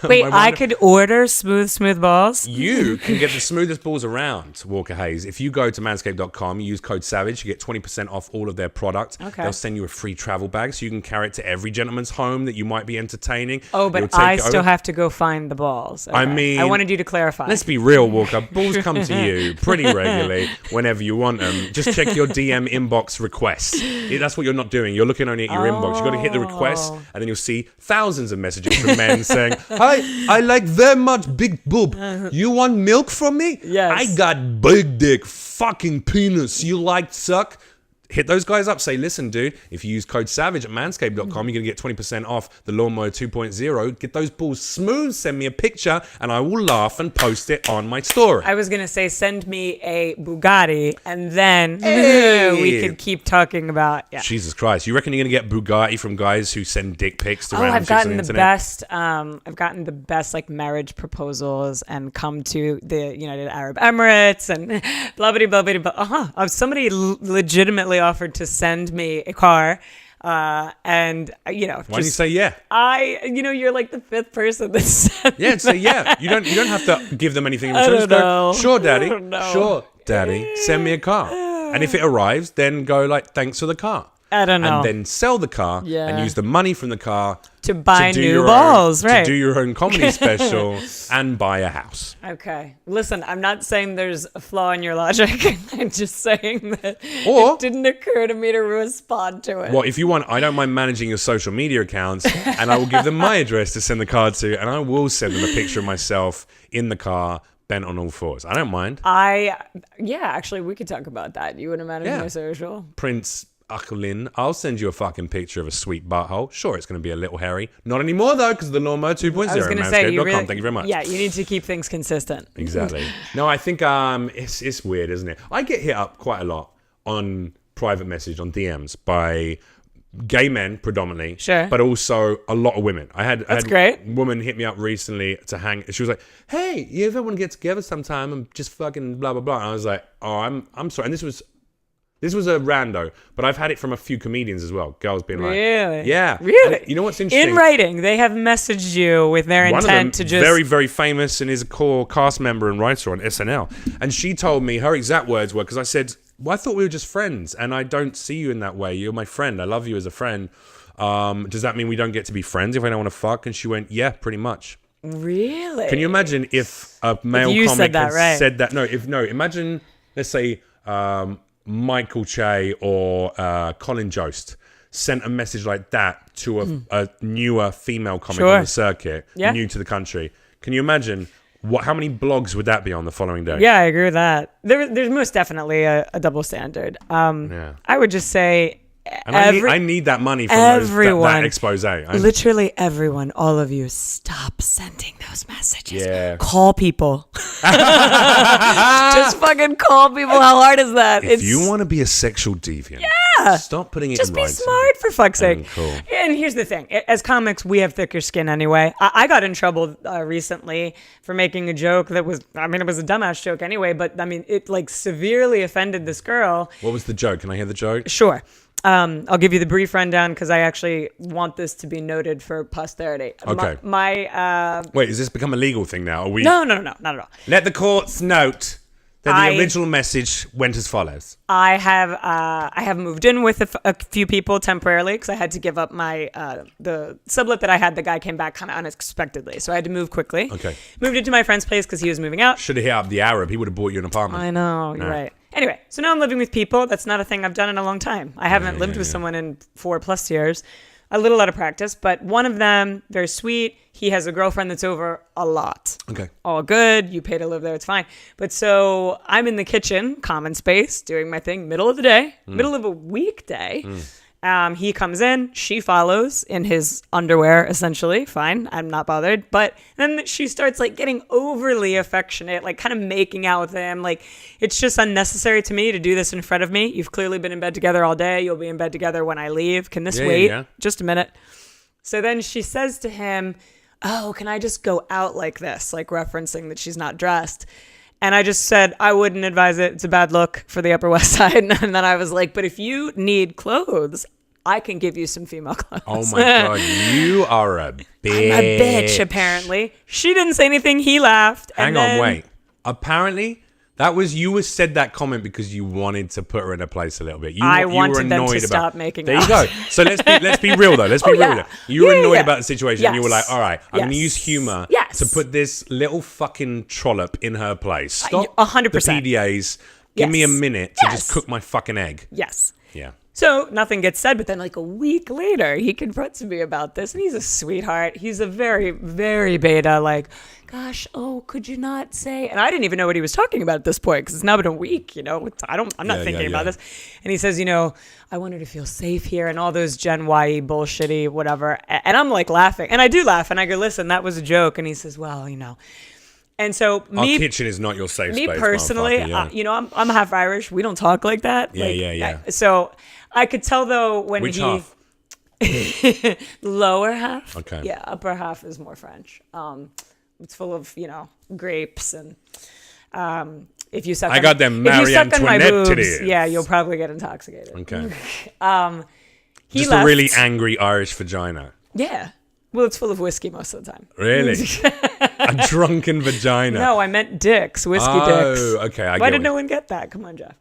Wait, I could order smooth balls? You can get the smoothest balls around, Walker Hayes. If you go to manscaped.com, you use code SAVAGE, you get 20% off all of their products. Okay. They'll send you a free travel bag so you can carry it to every gentleman's home that you might be entertaining. Oh, but I still have to go find the balls. Okay. I mean... I wanted you to clarify. Let's be real, Walker. Balls come to you pretty regularly whenever you want them. Just check your DM inbox requests. That's what you're not doing. You're looking only at your inbox. You've got to hit the request, and then you'll see thousands of messages from men saying, "Hi, I like very much big boob. You want milk from me? Yes. I got big dick, fucking penis. You like suck?" Hit those guys up. Say, listen, dude, if you use code SAVAGE at manscaped.com, you're going to get 20% off the Lawnmower 2.0. Get those balls smooth. Send me a picture, and I will laugh and post it on my story. I was going to say, send me a Bugatti, and then we could keep talking about... Yeah. Jesus Christ. You reckon you're going to get Bugatti from guys who send dick pics to random I've chicks on gotten the the internet? best. I've gotten the best like marriage proposals and come to the United Arab Emirates and blah blah blah blah blah. Somebody legitimately offered to send me a car, and Why don't you say yeah? You're like the fifth person that sent. Yeah, say yeah. You don't have to give them anything in I return. don't know. Just go, sure, daddy. I don't know. Sure, daddy. Send me a car. And if it arrives, then go like, thanks for the car. I don't know. And then sell the car and use the money from the car to buy do new your balls, own, right? To do your own comedy special and buy a house. Okay. Listen, I'm not saying there's a flaw in your logic. I'm just saying that Or- it didn't occur to me to respond to it. Well, if you want, I don't mind managing your social media accounts, and I will give them my address to send the car to, and I will send them a picture of myself in the car, bent on all fours. I don't mind. Actually, we could talk about that. You wouldn't manage my social. Prince Akulin, I'll send you a fucking picture of a sweet butthole. Sure, it's going to be a little hairy. Not anymore, though, because of the Lawnmower 2.0 I was going to say, Thank you very much. Yeah, you need to keep things consistent. Exactly. No, I think it's weird, isn't it? I get hit up quite a lot on private message, on DMs, by gay men predominantly, sure, but also a lot of women. I had great. A woman hit me up recently to hang. She was like, "Hey, you ever want to get together sometime and just fucking blah blah blah?" And I was like, "Oh, I'm sorry." And this was a rando, but I've had it from a few comedians as well. Girls being like, really? Yeah. Really? And you know what's interesting? In writing, they have messaged you with their One intent of to them, just... very, very famous and is a core cast member and writer on SNL. And she told me, her exact words were, because I said, well, I thought we were just friends, and I don't see you in that way. You're my friend. I love you as a friend. Does that mean we don't get to be friends if I don't want to fuck? And she went, yeah, pretty much. Really? Can you imagine if a male comic had said that? Imagine, let's say, Michael Che or Colin Jost sent a message like that to a newer female comic on the circuit, new to the country. Can you imagine How many blogs would that be on the following day? Yeah, I agree with that. There's most definitely a double standard. I would just say, and I need that money from that expose. Literally everyone, all of you, stop sending those messages. Yeah. Call people. Just fucking call people. How hard is that? If you want to be a sexual deviant, stop putting it just in be writing. Smart, for fuck's sake. Cool. And here's the thing. As comics, we have thicker skin anyway. I got in trouble recently for making a joke that was, it was a dumbass joke anyway, but it like severely offended this girl. What was the joke? Can I hear the joke? Sure. I'll give you the brief rundown because I actually want this to be noted for posterity. Okay. Wait, has this become a legal thing now? No, not at all. Let the courts note that the original message went as follows. I have moved in with a few people temporarily because I had to give up my the sublet that I had. The guy came back kind of unexpectedly, so I had to move quickly. Okay. Moved into my friend's place because he was moving out. Should have hit up the Arab. He would have bought you an apartment. I know, you're right. Anyway, so now I'm living with people. That's not a thing I've done in a long time. I haven't lived with someone in 4+ years. A little out of practice, but one of them, very sweet. He has a girlfriend that's over a lot. Okay. All good. You pay to live there. It's fine. But so I'm in the kitchen, common space, doing my thing, middle of the day, middle of a weekday. He comes in, she follows in his underwear, essentially. Fine, I'm not bothered. But then she starts like getting overly affectionate, like kind of making out with him. Like, it's just unnecessary to me to do this in front of me. You've clearly been in bed together all day. You'll be in bed together when I leave. Can this wait? Yeah. Just a minute. So then she says to him, oh, can I just go out like this? Like referencing that she's not dressed. And I just said, I wouldn't advise it. It's a bad look for the Upper West Side. And then I was like, but if you need clothes, I can give you some female clothes. Oh my God, you are a bitch. I'm a bitch, apparently. She didn't say anything. He laughed. Hang on, wait. Apparently, you said that comment because you wanted to put her in a place a little bit. I wanted them to stop making out. There you go. So let's be real though. Let's be real. You were annoyed about the situation. And you were like, all right, I'm going to use humor to put this little fucking trollop in her place. Stop 100%. The PDAs. Give me a minute to just cook my fucking egg. Yes. Yeah. So nothing gets said, but then like a week later, he confronts me about this, and he's a sweetheart. He's a very, very beta, like, gosh, could you not say? And I didn't even know what he was talking about at this point because it's now been a week, I'm not thinking about this. And he says, I want her to feel safe here and all those Gen Y bullshitty, whatever. And I'm like laughing, and I do laugh, and I go, listen, that was a joke. And he says, well, And so our kitchen is not your safe space. Me personally, I'm half Irish. We don't talk like that. Yeah. So I could tell though when Which half? Lower half. Okay. Yeah, upper half is more French. It's full of grapes and if you suck. I got them Marie Antoinette today. Yeah, you'll probably get intoxicated. Okay. Just a really angry Irish vagina. Yeah. Well, it's full of whiskey most of the time. Really? A drunken vagina. No, I meant dicks, whiskey dicks. Oh, okay. Why did no one get that? Come on, Jeff.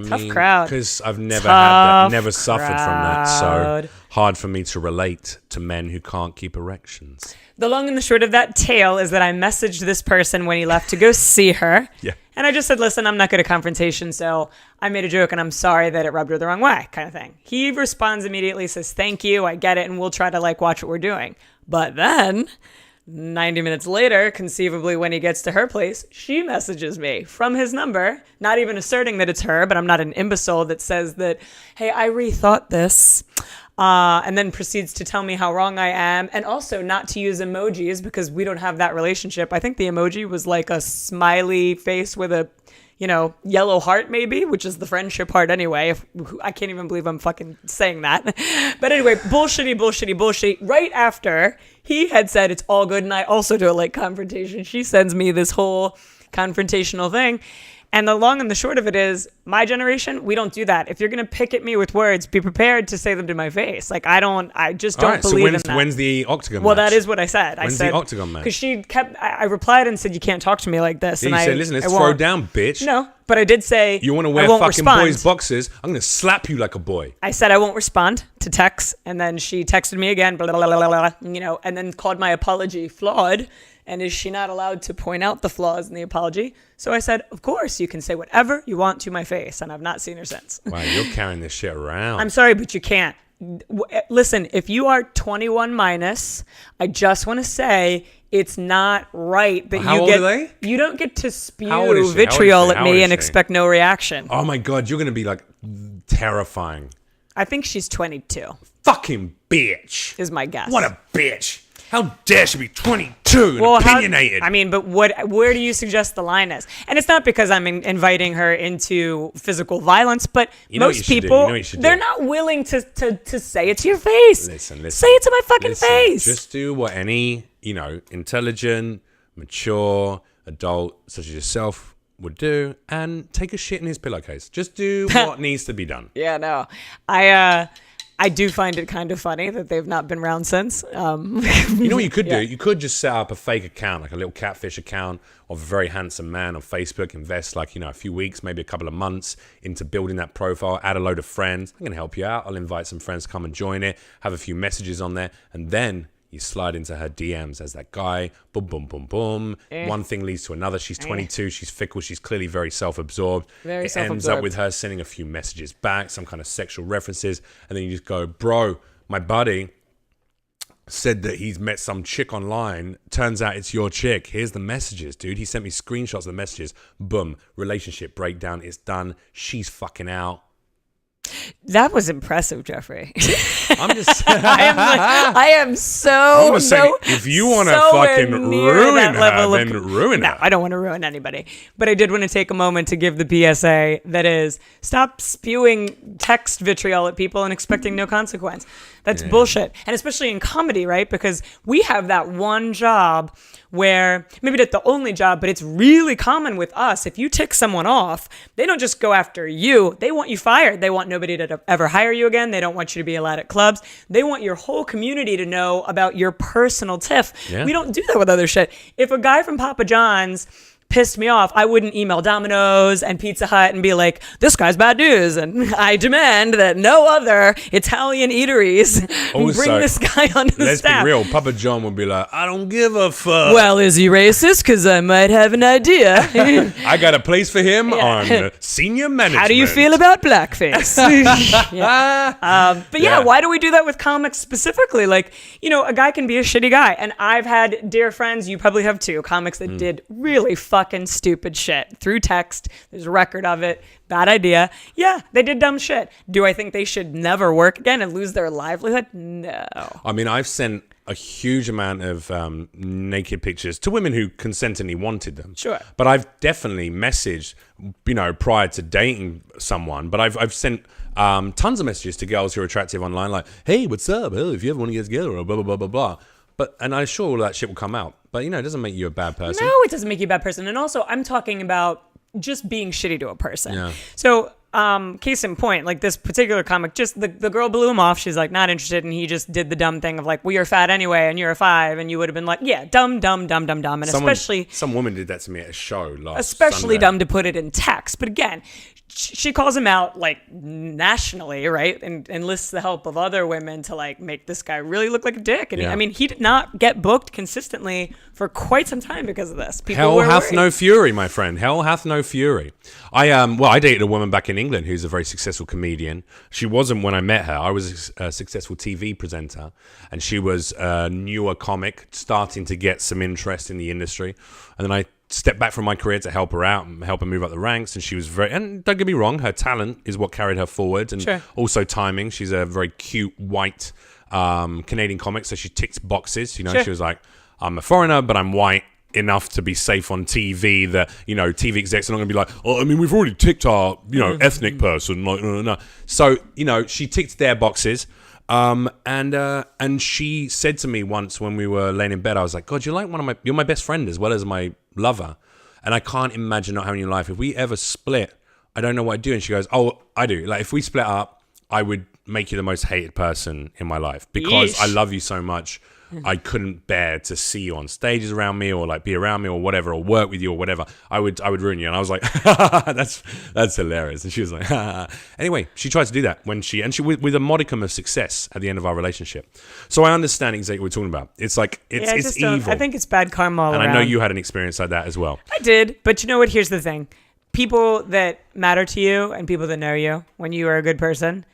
Tough crowd. Because I've never had that, never suffered from that. So hard for me to relate to men who can't keep erections. The long and the short of that tale is that I messaged this person when he left to go see her. Yeah. And I just said, listen, I'm not good at confrontation, so I made a joke and I'm sorry that it rubbed her the wrong way, kind of thing. He responds immediately, says, thank you, I get it, and we'll try to watch what we're doing. But then 90 minutes later, conceivably when he gets to her place, she messages me from his number, not even asserting that it's her, but I'm not an imbecile that says that, hey, I rethought this, and then proceeds to tell me how wrong I am, and also not to use emojis because we don't have that relationship. I think the emoji was like a smiley face with a yellow heart maybe, which is the friendship heart anyway. I can't even believe I'm fucking saying that. But anyway, bullshitty. Right after he had said it's all good and I also don't like confrontation, she sends me this whole confrontational thing. And the long and the short of it is, my generation, we don't do that. If you're going to pick at me with words, be prepared to say them to my face. I just don't believe in that. When's the octagon match? Well, that is what I said. When's the octagon match? Because she kept, I replied and said, you can't talk to me like this. Yeah, and you said, listen, let's throw down, bitch. No, but I did say, you want to wear fucking boys' boxes? I'm going to slap you like a boy. I said I won't respond to texts. And then she texted me again, blah, blah, blah, blah, blah, and then called my apology flawed. And is she not allowed to point out the flaws in the apology? So I said, of course, you can say whatever you want to my face. And I've not seen her since. Wow, you're carrying this shit around. I'm sorry, but you can't. Listen, if you are 21 minus, I just want to say, it's not right that How you old get. are they? You don't get to spew How old is she? vitriol at How old me is and she? expect no reaction. Oh my God, you're going to be like terrifying. I think she's 22. Fucking bitch. Is my guess. What a bitch. How dare she be 22 and opinionated? But where do you suggest the line is? And it's not because I'm inviting her into physical violence, but most people, they're not willing to say it to your face. Listen. Say it to my fucking face. Just do what any, intelligent, mature adult such as yourself would do and take a shit in his pillowcase. Just do what needs to be done. Yeah, no. I do find it kind of funny that they've not been around since. You know what you could do? You could just set up a fake account, like a little catfish account of a very handsome man on Facebook, invest a few weeks, maybe a couple of months into building that profile, add a load of friends. I'm going to help you out. I'll invite some friends to come and join it, have a few messages on there, and then you slide into her DMs as that guy. Boom, boom, boom, boom. One thing leads to another. She's 22. She's fickle. She's clearly very self-absorbed. It ends up with her sending a few messages back, some kind of sexual references. And then you just go, bro, my buddy said that he's met some chick online. Turns out it's your chick. Here's the messages, dude. He sent me screenshots of the messages. Boom. Relationship breakdown. It's done. She's fucking out. That was impressive, Jeffrey. I'm just I am so saying, if you want to fucking ruin her, then ruin her. No, I don't want to ruin anybody. But I did want to take a moment to give the PSA that is, stop spewing text vitriol at people and expecting no consequence. That's bullshit. And especially in comedy, right? Because we have that one job where, maybe not the only job, but it's really common with us. If you tick someone off, they don't just go after you. They want you fired. They want nobody to ever hire you again. They don't want you to be allowed at clubs. They want your whole community to know about your personal tiff. Yeah. We don't do that with other shit. If a guy from Papa John's pissed me off, I wouldn't email Domino's and Pizza Hut and be like, this guy's bad news, and I demand that no other Italian eateries bring this guy onto the staff. Let's be real. Papa John would be like, I don't give a fuck. Well, is he racist? Because I might have an idea. I got a place for him on senior management. How do you feel about blackface? Why do we do that with comics specifically? Like, a guy can be a shitty guy. And I've had dear friends, you probably have too, comics that did really fucking stupid shit through text. There's a record of it. Bad idea. Yeah, they did dumb shit. Do I think they should never work again and lose their livelihood? No. I mean, I've sent a huge amount of naked pictures to women who consentently wanted them. Sure. But I've definitely messaged, prior to dating someone, but I've sent tons of messages to girls who are attractive online, like, hey, what's up? Oh, if you ever want to get together, or blah, blah, blah, blah, blah. And I'm sure all that shit will come out. But, it doesn't make you a bad person. No, it doesn't make you a bad person. And also, I'm talking about just being shitty to a person. Yeah. So, case in point, like this particular comic, just the girl blew him off. She's like, not interested. And he just did the dumb thing of like, well, you're fat anyway, and you're a 5. And you would have been like, yeah, dumb. And some woman did that to me at a show last especially Sunday. Dumb to put it in text. But again, she calls him out like nationally, right? And enlists the help of other women to like make this guy really look like a dick. And he did not get booked consistently for quite some time because of this. Hell hath no fury, my friend. Hell hath no fury. I dated a woman back in England who's a very successful comedian. She wasn't when I met her. I was a successful TV presenter, and she was a newer comic starting to get some interest in the industry. And then I stepped back from my career to help her out and help her move up the ranks. And she was and don't get me wrong, her talent is what carried her forward, and also timing. She's a very cute white Canadian comic, so she ticks boxes. She was like, I'm a foreigner, but I'm white enough to be safe on TV. That TV execs are not going to be like, oh, I mean, we've already ticked our ethnic person. Like, no. So she ticked their boxes. And she said to me once when we were laying in bed, I was like, God, you're my best friend as well as my lover. And I can't imagine not having your life. If we ever split, I don't know what I'd do. And she goes, oh, I do. Like, if we split up, I would make you the most hated person in my life because I love you so much. I couldn't bear to see you on stages around me or like be around me or whatever, or work with you or whatever. I would ruin you. And I was like, that's hilarious. And she was like, anyway, she tried to do that with a modicum of success at the end of our relationship. So I understand exactly what we're talking about. It's like, it's evil. I think it's bad karma all around. And I know you had an experience like that as well. I did. But you know what? Here's the thing. People that matter to you and people that know you, when you are a good person,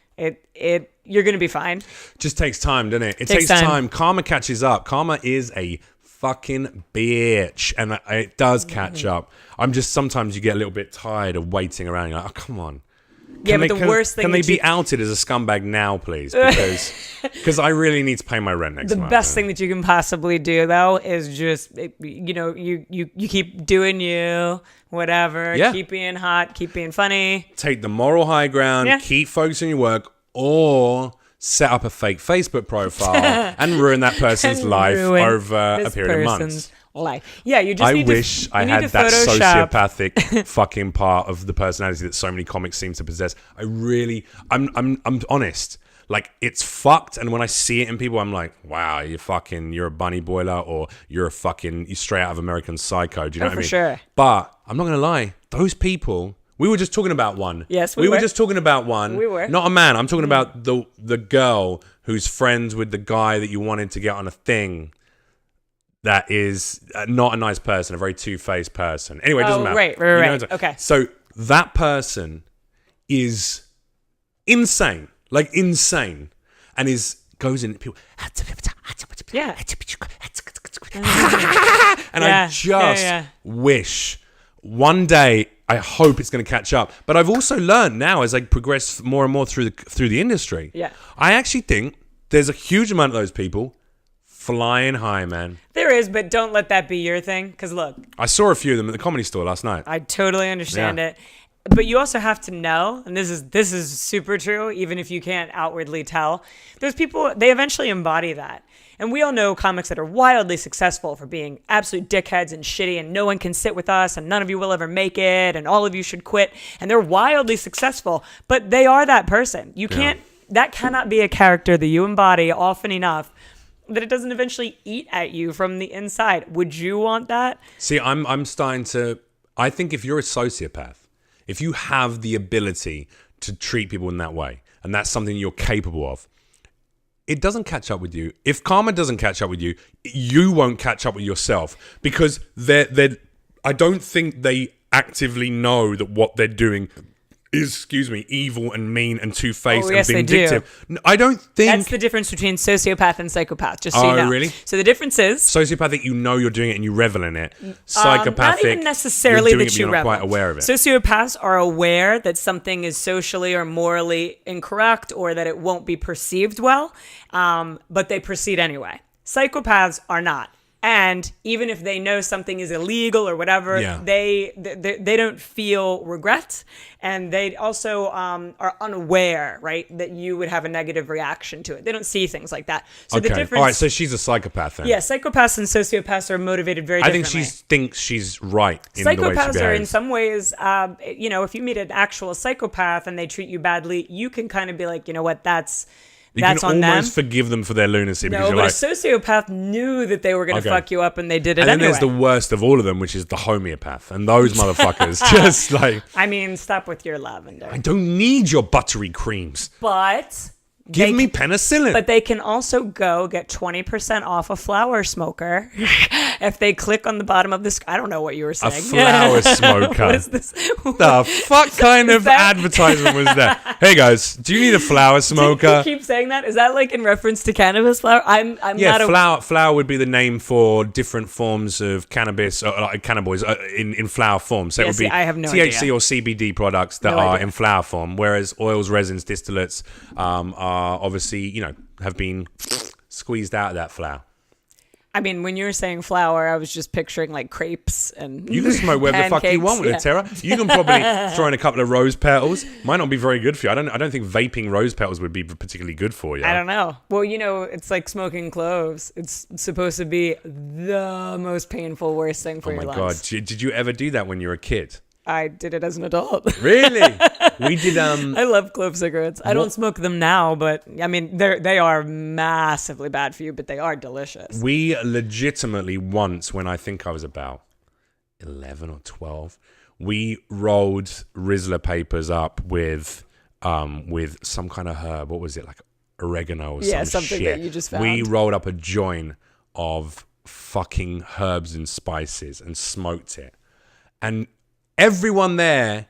you're going to be fine. Just takes time, doesn't it? It takes time. Karma catches up. Karma is a fucking bitch. And it does catch up. Sometimes you get a little bit tired of waiting around. You're like, oh, come on. Worst thing. Can they be outed as a scumbag now, please? Because I really need to pay my rent next month. The best thing that you can possibly do, though, is just, you keep doing you, whatever. Yeah. Keep being hot, keep being funny. Take the moral high ground, keep focusing on your work, or set up a fake Facebook profile and ruin that person's life over a period of months. Life. Yeah, you just need wish to, I had that Photoshop. sociopathic fucking part of the personality that so many comics seem to possess. I'm honest. Like, it's fucked, and when I see it in people, I'm like, wow, you're a bunny boiler, or you're straight out of American Psycho. Do you know what I mean? For sure. But I'm not gonna lie, those people. We were just talking about one. Yes, we were. were just talking about one. We were. Not a man. I'm talking about the girl who's friends with the guy that you wanted to get on a thing. That is not a nice person, a very two-faced person. Anyway, it doesn't matter. Right. Okay. So that person is insane, and goes in people. Yeah. And I just wish one day. I hope it's going to catch up. But I've also learned now as I progress more and more through the industry. Yeah. I actually think there's a huge amount of those people. Flying high, man. There is, but don't let that be your thing. Because look, I saw a few of them at the Comedy Store last night. I totally understand it. But you also have to know, and this is super true, even if you can't outwardly tell, there's people, they eventually embody that. And we all know comics that are wildly successful for being absolute dickheads and shitty, and no one can sit with us, and none of you will ever make it, and all of you should quit. And they're wildly successful, but they are that person. You can't, that cannot be a character that you embody often enough that it doesn't eventually eat at you from the inside. Would you want that? See, I'm starting to... I think if you're a sociopath, if you have the ability to treat people in that way, and that's something you're capable of, it doesn't catch up with you. If karma doesn't catch up with you, you won't catch up with yourself, because I don't think they actively know that what they're doing is, evil and mean and two-faced and vindictive. They do. I don't think... That's the difference between sociopath and psychopath, just so you know. Oh, really? So the difference is... Sociopathic, you're doing it and you revel in it. Psychopathic, not even necessarily you're doing that it, you but you're revel. not quite aware of it. Sociopaths are aware that something is socially or morally incorrect, or that it won't be perceived well, but they proceed anyway. Psychopaths are not. And even if they know something is illegal or whatever, they don't feel regret, and they also are unaware, right, that you would have a negative reaction to it. They don't see things like that. So the difference. All right, so she's a psychopath then. Yeah, psychopaths and sociopaths are motivated very differently. I think she thinks she's right in the way she behaves. Psychopaths are in some ways, if you meet an actual psychopath and they treat you badly, you can kind of be like, you know what, that's on them. You can almost forgive them for their lunacy. No, but a sociopath knew that they were going to fuck you up, and they did it anyway. And then there's the worst of all of them, which is the homeopath. And those motherfuckers just like... I mean, stop with your lavender. I don't need your buttery creams. But... Give me penicillin. But they can also go get 20% off a flower smoker if they click on the bottom of this. I don't know what you were saying. A flower smoker. What is this? The fuck kind of advertisement was that? Hey guys, do you need a flower smoker? You keep saying that. Is that like in reference to cannabis flower? I'm not. Flower would be the name for different forms of cannabis, like cannabis in flower form. So it would be I have no THC idea. or CBD products that are in flower form, whereas oils, resins, distillates are obviously, have been squeezed out of that flower. I mean, when you were saying flour, I was just picturing like crepes and you can smoke whatever the fuck you want with it, Tara. You can probably throw in a couple of rose petals. Might not be very good for you. I don't think vaping rose petals would be particularly good for you. I don't know. Well, it's like smoking cloves. It's supposed to be the most painful, worst thing for your lungs. Oh my god! Did you ever do that when you were a kid? I did it as an adult. Really? We did. I love clove cigarettes. I don't smoke them now, but I mean, they are massively bad for you, but they are delicious. We legitimately once, when I think I was about 11 or 12, we rolled Rizzler papers up with some kind of herb. What was it, like oregano or something shit? that you just found. We rolled up a joint of fucking herbs and spices and smoked it, and everyone there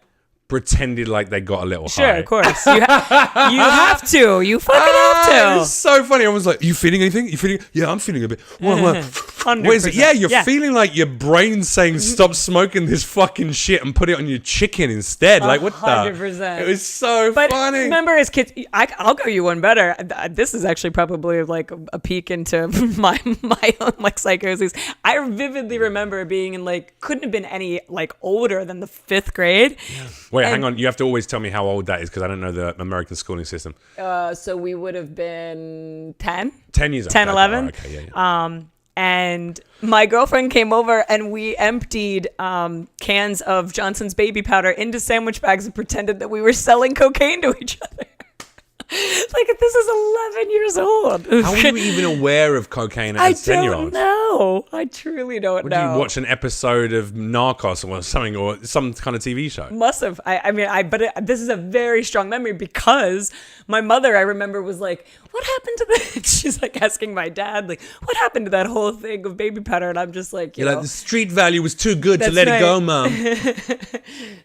pretended like they got a little high. Sure, of course. You have to. You fucking have to. It's so funny. I was like, "You feeling anything? You feeling?" Yeah, I'm feeling a bit. What? 100%. What is it? Yeah, you're feeling like your brain's saying, stop smoking this fucking shit and put it on your chicken instead. Like, what 100%. the? It was so But funny. remember, as kids, I'll go you one better. This is actually probably like a peek into my own like psychosis. I vividly remember being in like, couldn't have been any like older than the 5th grade. Yeah. Wait, hang on. You have to always tell me how old that is because I don't know the American schooling system. So we would have been 10. 10 years old. 10, 11. Okay, yeah. And my girlfriend came over and we emptied cans of Johnson's baby powder into sandwich bags and pretended that we were selling cocaine to each other. Like, this is 11 years old. How were you even aware of cocaine as a 10-year-old? I don't know. I truly don't know. Did you watch an episode of Narcos or something, or some kind of TV show? Must have. This is a very strong memory because my mother, I remember, was like, what happened to the, she's like asking my dad, like, what happened to that whole thing of baby powder? And I'm just like, You're like, the street value was too good to let it go, Mom.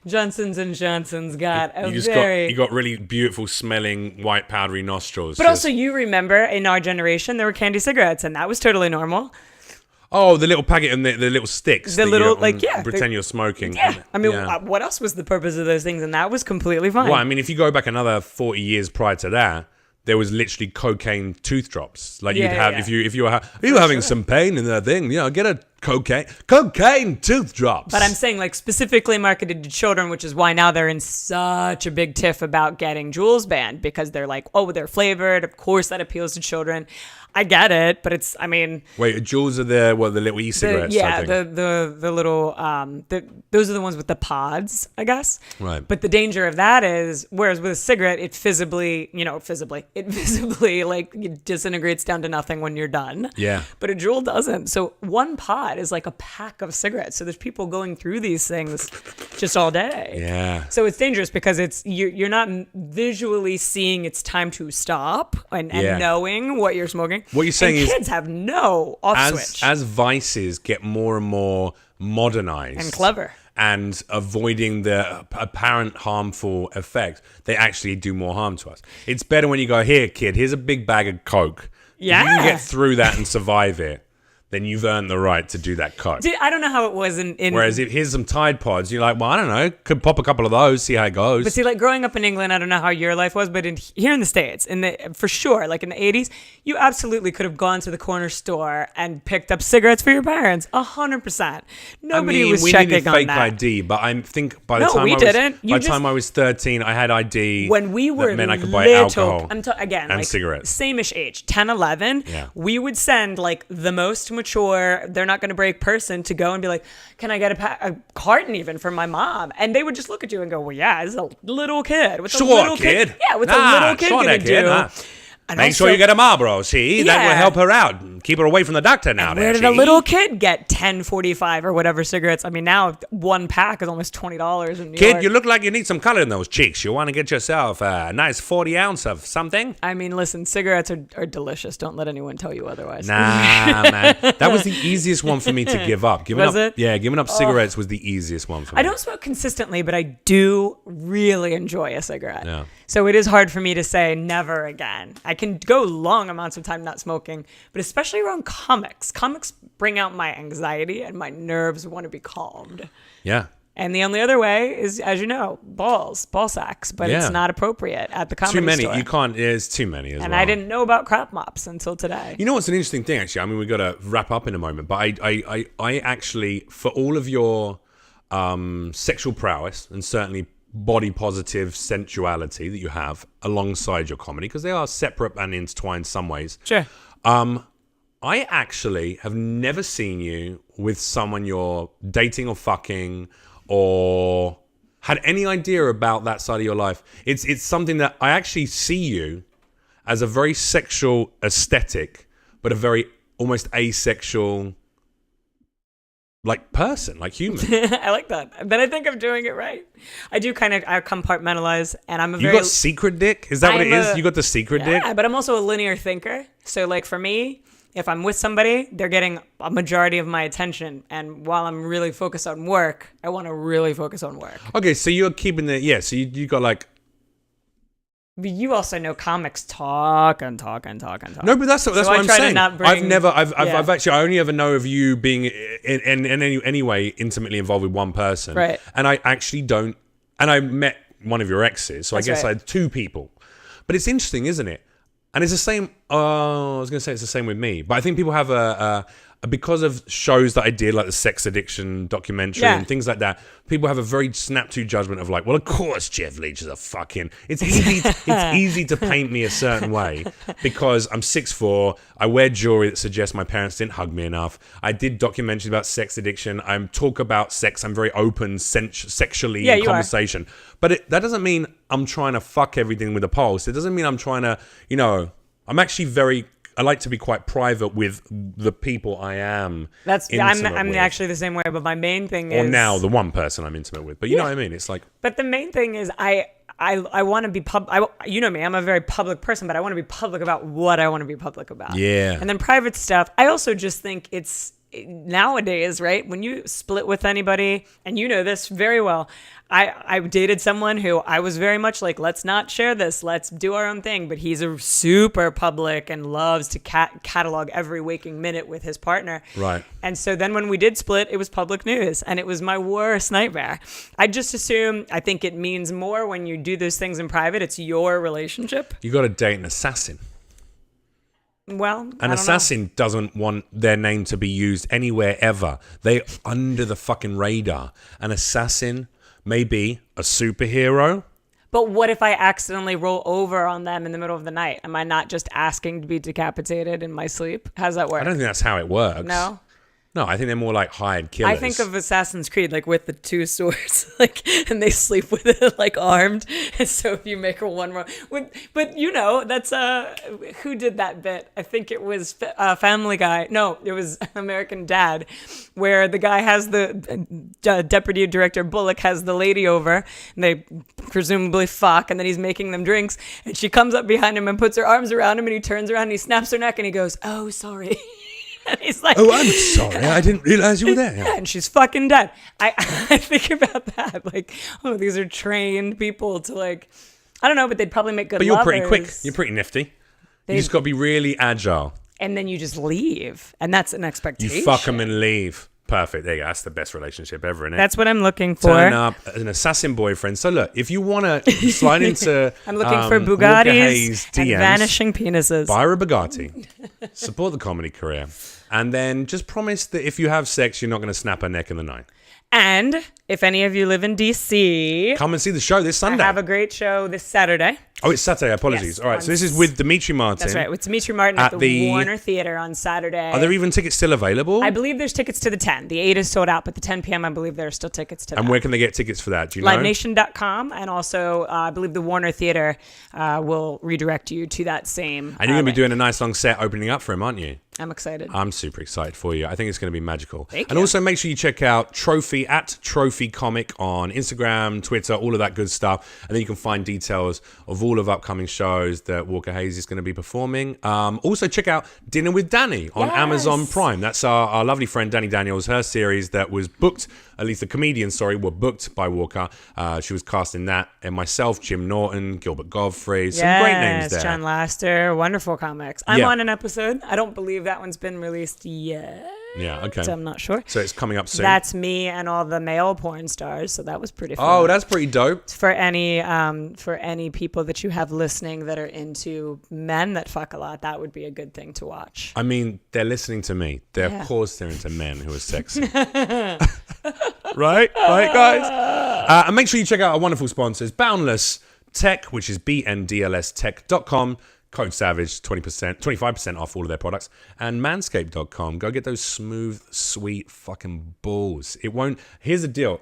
Johnson's & Johnson's got you got really beautiful smelling white powdery nostrils. But also you remember in our generation, there were candy cigarettes and that was totally normal. Oh, the little packet and the little sticks. The little, pretend you're smoking. Yeah. I mean, what else was the purpose of those things? And that was completely fine. Well, I mean, if you go back another 40 years prior to that, there was literally cocaine tooth drops. Like you'd have, if you were having some pain in that thing, get a cocaine tooth drops. But I'm saying like specifically marketed to children, which is why now they're in such a big tiff about getting Juuls banned because they're like, oh, they're flavored. Of course that appeals to children. I get it, but it's, I mean... Wait, Juuls are the little e-cigarettes? The little... those are the ones with the pods, I guess. Right. But the danger of that is, whereas with a cigarette, it visibly like it disintegrates down to nothing when you're done. Yeah. But a Juul doesn't. So one pod is like a pack of cigarettes. So there's people going through these things just all day. Yeah. So it's dangerous because you're not visually seeing it's time to stop and knowing what you're smoking. What you're saying is kids have no off switch. As vices get more and more modernized and clever and avoiding the apparent harmful effects, they actually do more harm to us. It's better when you go, here, kid, here's a big bag of Coke. Yeah. If you can get through that and survive it, then you've earned the right to do that Coke. I don't know how it was in... Whereas if here's some Tide Pods, you're like, well, I don't know, could pop a couple of those, see how it goes. But see, like growing up in England, I don't know how your life was, but here in the States, for sure, like in the 80s, you absolutely could have gone to the corner store and picked up cigarettes for your parents. 100%. Nobody was checking on that. We needed fake ID, but I think by the time I was 13, I had ID. When we were that meant I could buy alcohol and like, cigarettes. Same-ish age, 10, 11, we would send like the most mature, they're not going to break person to go and be like, can I get a carton even for my mom? And they would just look at you and go, well, yeah, this is a little kid. What's a little kid? Yeah, what's a little kid going to do? Make sure you get a Marlboro, see? That will help her out. Keep her away from the doctor now. Where did a little kid get 10.45 or whatever cigarettes? I mean, now one pack is almost $20 in New York. Kid, you look like you need some color in those cheeks. You want to get yourself a nice 40 ounce of something? I mean, listen, cigarettes are delicious. Don't let anyone tell you otherwise. Nah, man. That was the easiest one for me to give up. Giving up cigarettes was the easiest one for me. I don't smoke consistently, but I do really enjoy a cigarette. Yeah. So it is hard for me to say never again. I can go long amounts of time not smoking, but especially around comics. Comics bring out my anxiety and my nerves want to be calmed. Yeah. And the only other way is, as you know, ball sacks, but it's not appropriate at the comedy store. Too many. You can't. There's too many as well. And I didn't know about crap mops until today. You know what's an interesting thing, actually? I mean, we've got to wrap up in a moment, but I actually, for all of your sexual prowess and certainly body positive sensuality that you have alongside your comedy, because they are separate and intertwined in some ways. Sure. I actually have never seen you with someone you're dating or fucking or had any idea about that side of your life. It's something that I actually see you as a very sexual aesthetic, but a very almost asexual like person, like human. I like that. Then I think I'm doing it right. I do I compartmentalize, and I'm You got secret dick? Is that what it is? You got the secret dick? Yeah, but I'm also a linear thinker. So like for me, if I'm with somebody, they're getting a majority of my attention. And while I'm really focused on work, I want to really focus on work. Okay, so you're keeping so you got like But you also know comics talk and talk and talk and talk. No, but that's what I I'm try to saying. not bring- I've actually, I only ever know of you being in any way intimately involved with one person. Right. And I actually don't, and I met one of your exes, so That's I guess right. I had two people. But it's interesting, isn't it? And it's the same, I was going to say it's the same with me, but I think people have because of shows that I did, like the sex addiction documentary Yeah. and things like that, people have a very snap-to judgment of like, well, of course Jeff Leach is a fucking... It's easy to paint me a certain way because I'm 6'4", I wear jewelry that suggests my parents didn't hug me enough. I did documentaries about sex addiction. I talk about sex. I'm very open sexually in conversation. But that doesn't mean I'm trying to fuck everything with a pulse. It doesn't mean I'm trying to, I'm actually I like to be quite private with the people I am. I'm actually the same way, but my main thing is... Or now the one person I'm intimate with. But you know what I mean? It's like... But the main thing is I want to be you know me, I'm a very public person, but I want to be public about what I want to be public about. Yeah. And then private stuff, I also just think it's nowadays, right? When you split with anybody, and you know this very well, I dated someone who I was very much like, let's not share this, let's do our own thing. But he's a super public and loves to catalog every waking minute with his partner. Right. And so then when we did split, it was public news, and it was my worst nightmare. I just assume, I think it means more when you do those things in private. It's your relationship. You got to date an assassin. Well, An assassin doesn't want their name to be used anywhere ever. They're under the fucking radar. An assassin may be a superhero. But what if I accidentally roll over on them in the middle of the night? Am I not just asking to be decapitated in my sleep? How's that work? I don't think that's how it works. No? No, I think they're more like hired killers. I think of Assassin's Creed like with the two swords, like, and they sleep with it like armed. And so if you make a one wrong, but that's who did that bit? I think it was Family Guy. No, it was American Dad, where the guy has the deputy director Bullock has the lady over, and they presumably fuck, and then he's making them drinks, and she comes up behind him and puts her arms around him, and he turns around and he snaps her neck, and he goes, "Oh, sorry." And he's like, "Oh, I'm sorry. I didn't realize you were there." Yeah, and she's fucking dead. I think about that. Like, oh, these are trained people to like, I don't know, but they'd probably make good But you're lovers. pretty quick. You're pretty nifty. You just got to be really agile. And then you just leave. And that's an expectation. You fuck them and leave. Perfect. There you go. That's the best relationship ever, isn't it? That's what I'm looking for. Turn up an assassin boyfriend. So look, if you want to slide into I'm looking for Walker Bugattis Hayes and DMs, vanishing penises. buy her a Bugatti. Support the comedy career. And then just promise that if you have sex, you're not going to snap her neck in the night. And if any of you live in DC, Come and see the show this Sunday. I have a great show this Saturday. Oh, it's Saturday. Apologies. Yes, All right. So this is with Dimitri Martin. That's right. With Dimitri Martin at the Warner Theater on Saturday. Are there even tickets still available? I believe there's tickets to the 10. The 8 is sold out, but the 10 p.m. I believe there are still tickets to that. And where can they get tickets for that? Do you know? LiveNation.com, and also I believe the Warner Theater will redirect you to that same. And you're going to be doing a nice long set opening up for him, aren't you? I'm excited. I'm super excited for you. I think it's going to be magical. Thank and you. also make sure you check out Trophy at Trophy Comic on Instagram, Twitter, all of that good stuff. And then you can find details of all of upcoming shows that Walker Hayes is going to be performing. Also check out Dinner with Danny on Amazon Prime. That's our lovely friend Danny Daniels, her series that was booked, at least the comedians, were booked by Walker. She was cast in that. And myself, Jim Norton, Gilbert Godfrey, some great names there. John Laster, wonderful comics. I'm on an episode. I don't believe that one's been released yet. Yeah, okay. So I'm not sure. So it's coming up soon. That's me and all the male porn stars. So that was pretty fun. Oh, that's pretty dope. For any people that you have listening that are into men that fuck a lot, that would be a good thing to watch. I mean, they're listening to me. Of course they're into men who are sexy. Right, guys? And make sure you check out our wonderful sponsors, Boundless Tech, which is bndlstech.com. Code SAVAGE, 25% off all of their products. And manscaped.com. Go get those smooth, sweet fucking balls. It won't... Here's the deal.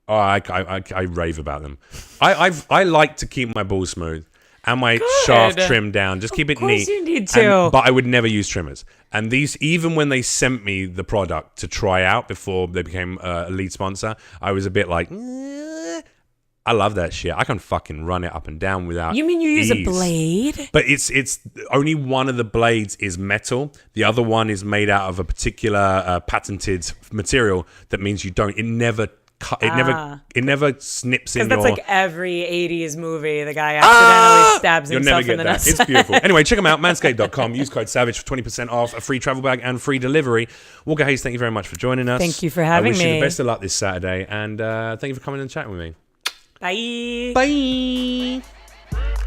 Oh, I rave about them. I like to keep my balls smooth and my shaft trimmed down. Just keep it neat. Of course you need to. But I would never use trimmers. And these, even when they sent me the product to try out before they became a lead sponsor, I was a bit like... I love that shit. I can fucking run it up and down without You mean you use ease. a blade? But it's only one of the blades is metal. The other one is made out of a particular patented material that means it never it never snips in Because your... that's like every 80s movie. The guy accidentally stabs You'll himself never in get the that. nuts. It's beautiful. Anyway, check them out, manscaped.com. Use code SAVAGE for 20% off, a free travel bag and free delivery. Walker Hayes, thank you very much for joining us. Thank you for having I wish you me. the best of luck this Saturday, and thank you for coming and chatting with me. Bye. Bye.